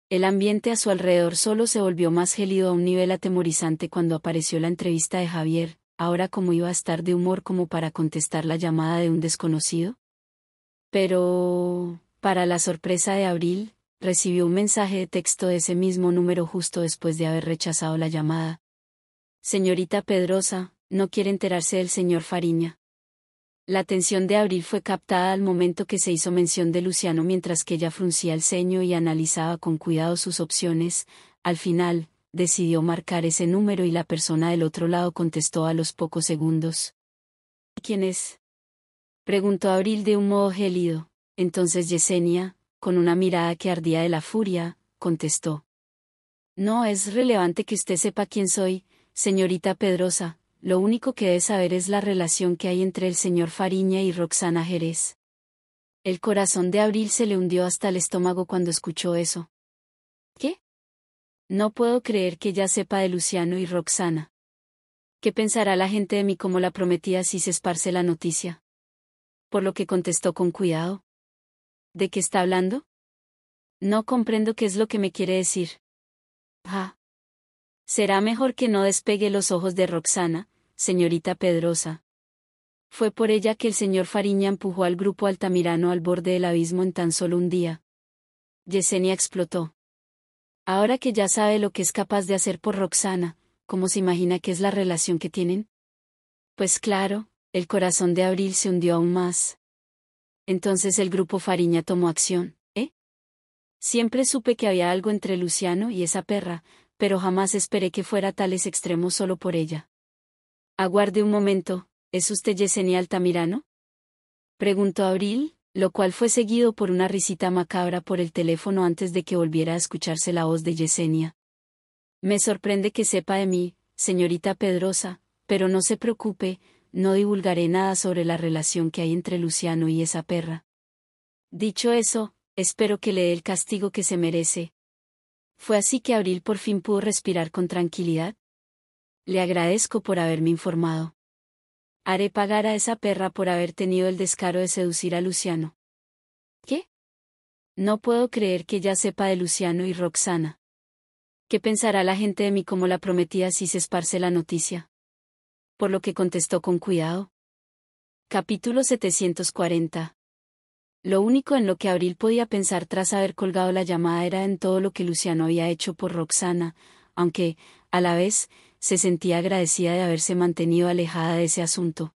El ambiente a su alrededor solo se volvió más gélido a un nivel atemorizante cuando apareció la entrevista de Javier. Ahora cómo iba a estar de humor como para contestar la llamada de un desconocido. Pero, para la sorpresa de Abril, recibió un mensaje de texto de ese mismo número justo después de haber rechazado la llamada. Señorita Pedrosa, ¿no quiere enterarse del señor Fariña? La atención de Abril fue captada al momento que se hizo mención de Luciano mientras que ella fruncía el ceño y analizaba con cuidado sus opciones. Al final, decidió marcar ese número y la persona del otro lado contestó a los pocos segundos. ¿Quién es?, preguntó Abril de un modo gélido. Entonces Yesenia, con una mirada que ardía de la furia, contestó. No es relevante que usted sepa quién soy, señorita Pedrosa, lo único que debe saber es la relación que hay entre el señor Fariña y Roxana Jerez. El corazón de Abril se le hundió hasta el estómago cuando escuchó eso. ¿Qué? No puedo creer que ya sepa de Luciano y Roxana. ¿Qué pensará la gente de mí como la prometida si se esparce la noticia? Por lo que contestó con cuidado. ¿De qué está hablando? No comprendo qué es lo que me quiere decir. Ah. Será mejor que no despegue los ojos de Roxana, señorita Pedrosa. Fue por ella que el señor Fariña empujó al grupo Altamirano al borde del abismo en tan solo un día. Yesenia explotó. Ahora que ya sabe lo que es capaz de hacer por Roxana, ¿cómo se imagina que es la relación que tienen? Pues claro, el corazón de Abril se hundió aún más. Entonces el grupo Fariña tomó acción, ¿eh? Siempre supe que había algo entre Luciano y esa perra, pero jamás esperé que fuera a tales extremos solo por ella. Aguarde un momento, ¿es usted Yesenia Altamirano?, preguntó Abril, lo cual fue seguido por una risita macabra por el teléfono antes de que volviera a escucharse la voz de Yesenia. Me sorprende que sepa de mí, señorita Pedrosa, pero no se preocupe, no divulgaré nada sobre la relación que hay entre Luciano y esa perra. Dicho eso, espero que le dé el castigo que se merece. Fue así que Abril por fin pudo respirar con tranquilidad. Le agradezco por haberme informado. Haré pagar a esa perra por haber tenido el descaro de seducir a Luciano. ¿Qué? No puedo creer que ya sepa de Luciano y Roxana. ¿Qué pensará la gente de mí como la prometida si se esparce la noticia? Por lo que contestó con cuidado. Capítulo 740. Lo único en lo que Abril podía pensar tras haber colgado la llamada era en todo lo que Luciano había hecho por Roxana, aunque, a la vez, se sentía agradecida de haberse mantenido alejada de ese asunto.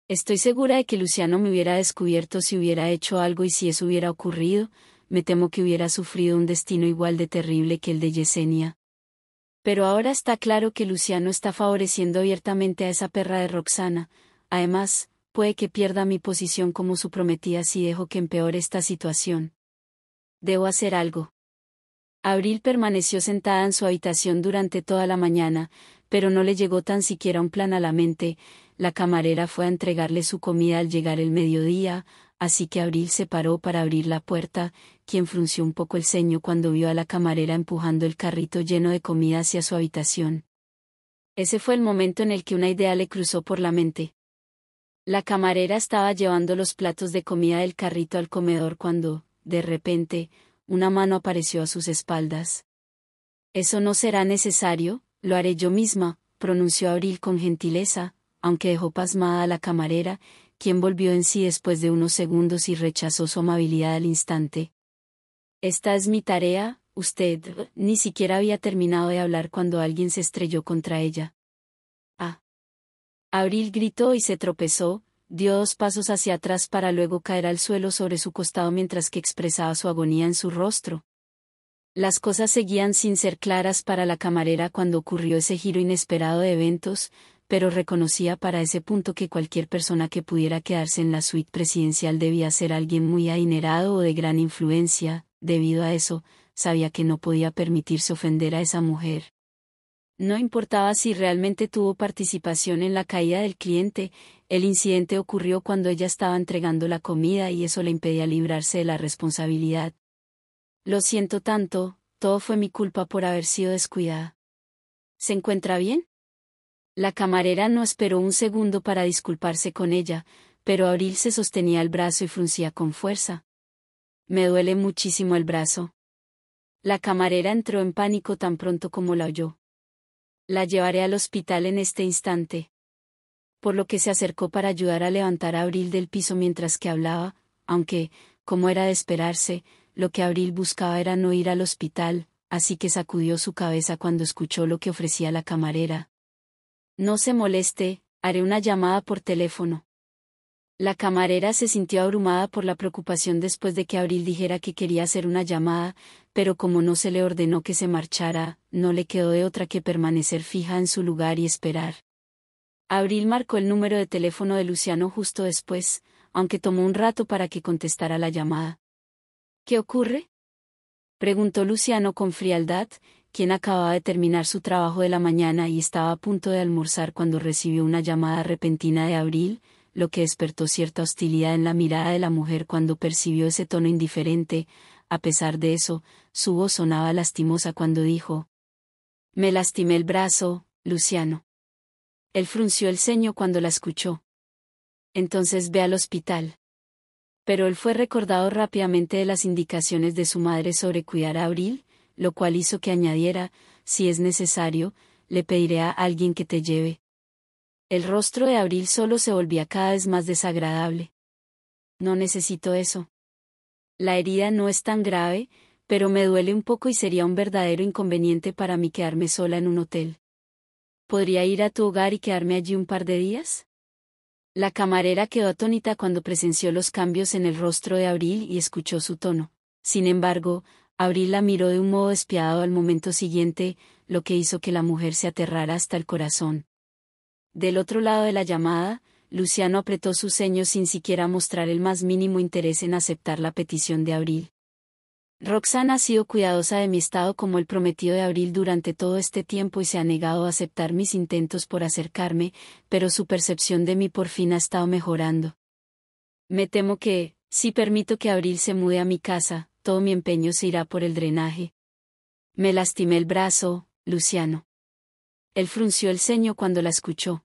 Estoy segura de que Luciano me hubiera descubierto si hubiera hecho algo y si eso hubiera ocurrido, me temo que hubiera sufrido un destino igual de terrible que el de Yesenia. Pero ahora está claro que Luciano está favoreciendo abiertamente a esa perra de Roxana, además, puede que pierda mi posición como su prometida si dejo que empeore esta situación. Debo hacer algo. Abril permaneció sentada en su habitación durante toda la mañana, pero no le llegó tan siquiera un plan a la mente. La camarera fue a entregarle su comida al llegar el mediodía, así que Abril se paró para abrir la puerta, quien frunció un poco el ceño cuando vio a la camarera empujando el carrito lleno de comida hacia su habitación. Ese fue el momento en el que una idea le cruzó por la mente. La camarera estaba llevando los platos de comida del carrito al comedor cuando, de repente, una mano apareció a sus espaldas. Eso no será necesario, lo haré yo misma, pronunció Abril con gentileza, aunque dejó pasmada a la camarera, quien volvió en sí después de unos segundos y rechazó su amabilidad al instante. Esta es mi tarea, usted ni siquiera había terminado de hablar cuando alguien se estrelló contra ella. Ah. Abril gritó y se tropezó, dio 2 pasos hacia atrás para luego caer al suelo sobre su costado mientras que expresaba su agonía en su rostro. Las cosas seguían sin ser claras para la camarera cuando ocurrió ese giro inesperado de eventos, pero reconocía para ese punto que cualquier persona que pudiera quedarse en la suite presidencial debía ser alguien muy adinerado o de gran influencia. Debido a eso, sabía que no podía permitirse ofender a esa mujer. No importaba si realmente tuvo participación en la caída del cliente, el incidente ocurrió cuando ella estaba entregando la comida y eso le impedía librarse de la responsabilidad. Lo siento tanto, todo fue mi culpa por haber sido descuidada. ¿Se encuentra bien? La camarera no esperó un segundo para disculparse con ella, pero Abril se sostenía el brazo y fruncía con fuerza. Me duele muchísimo el brazo. La camarera entró en pánico tan pronto como la oyó. La llevaré al hospital en este instante. Por lo que se acercó para ayudar a levantar a Abril del piso mientras que hablaba, aunque, como era de esperarse, lo que Abril buscaba era no ir al hospital, así que sacudió su cabeza cuando escuchó lo que ofrecía la camarera. No se moleste, haré una llamada por teléfono. La camarera se sintió abrumada por la preocupación después de que Abril dijera que quería hacer una llamada, pero como no se le ordenó que se marchara, no le quedó de otra que permanecer fija en su lugar y esperar. Abril marcó el número de teléfono de Luciano justo después, aunque tomó un rato para que contestara la llamada. ¿Qué ocurre?, preguntó Luciano con frialdad, quien acababa de terminar su trabajo de la mañana y estaba a punto de almorzar cuando recibió una llamada repentina de Abril, lo que despertó cierta hostilidad en la mirada de la mujer cuando percibió ese tono indiferente. A pesar de eso, su voz sonaba lastimosa cuando dijo: Me lastimé el brazo, Luciano. Él frunció el ceño cuando la escuchó. Entonces ve al hospital. Pero él fue recordado rápidamente de las indicaciones de su madre sobre cuidar a Abril, lo cual hizo que añadiera: si es necesario, le pediré a alguien que te lleve. El rostro de Abril solo se volvía cada vez más desagradable. No necesito eso. La herida no es tan grave, pero me duele un poco y sería un verdadero inconveniente para mí quedarme sola en un hotel. ¿Podría ir a tu hogar y quedarme allí un par de días? La camarera quedó atónita cuando presenció los cambios en el rostro de Abril y escuchó su tono. Sin embargo, Abril la miró de un modo despiadado al momento siguiente, lo que hizo que la mujer se aterrara hasta el corazón. Del otro lado de la llamada, Luciano apretó sus ceños sin siquiera mostrar el más mínimo interés en aceptar la petición de Abril. Roxana ha sido cuidadosa de mi estado como el prometido de Abril durante todo este tiempo y se ha negado a aceptar mis intentos por acercarme, pero su percepción de mí por fin ha estado mejorando. Me temo que, si permito que Abril se mude a mi casa, todo mi empeño se irá por el drenaje. Me lastimé el brazo, Luciano. Él frunció el ceño cuando la escuchó.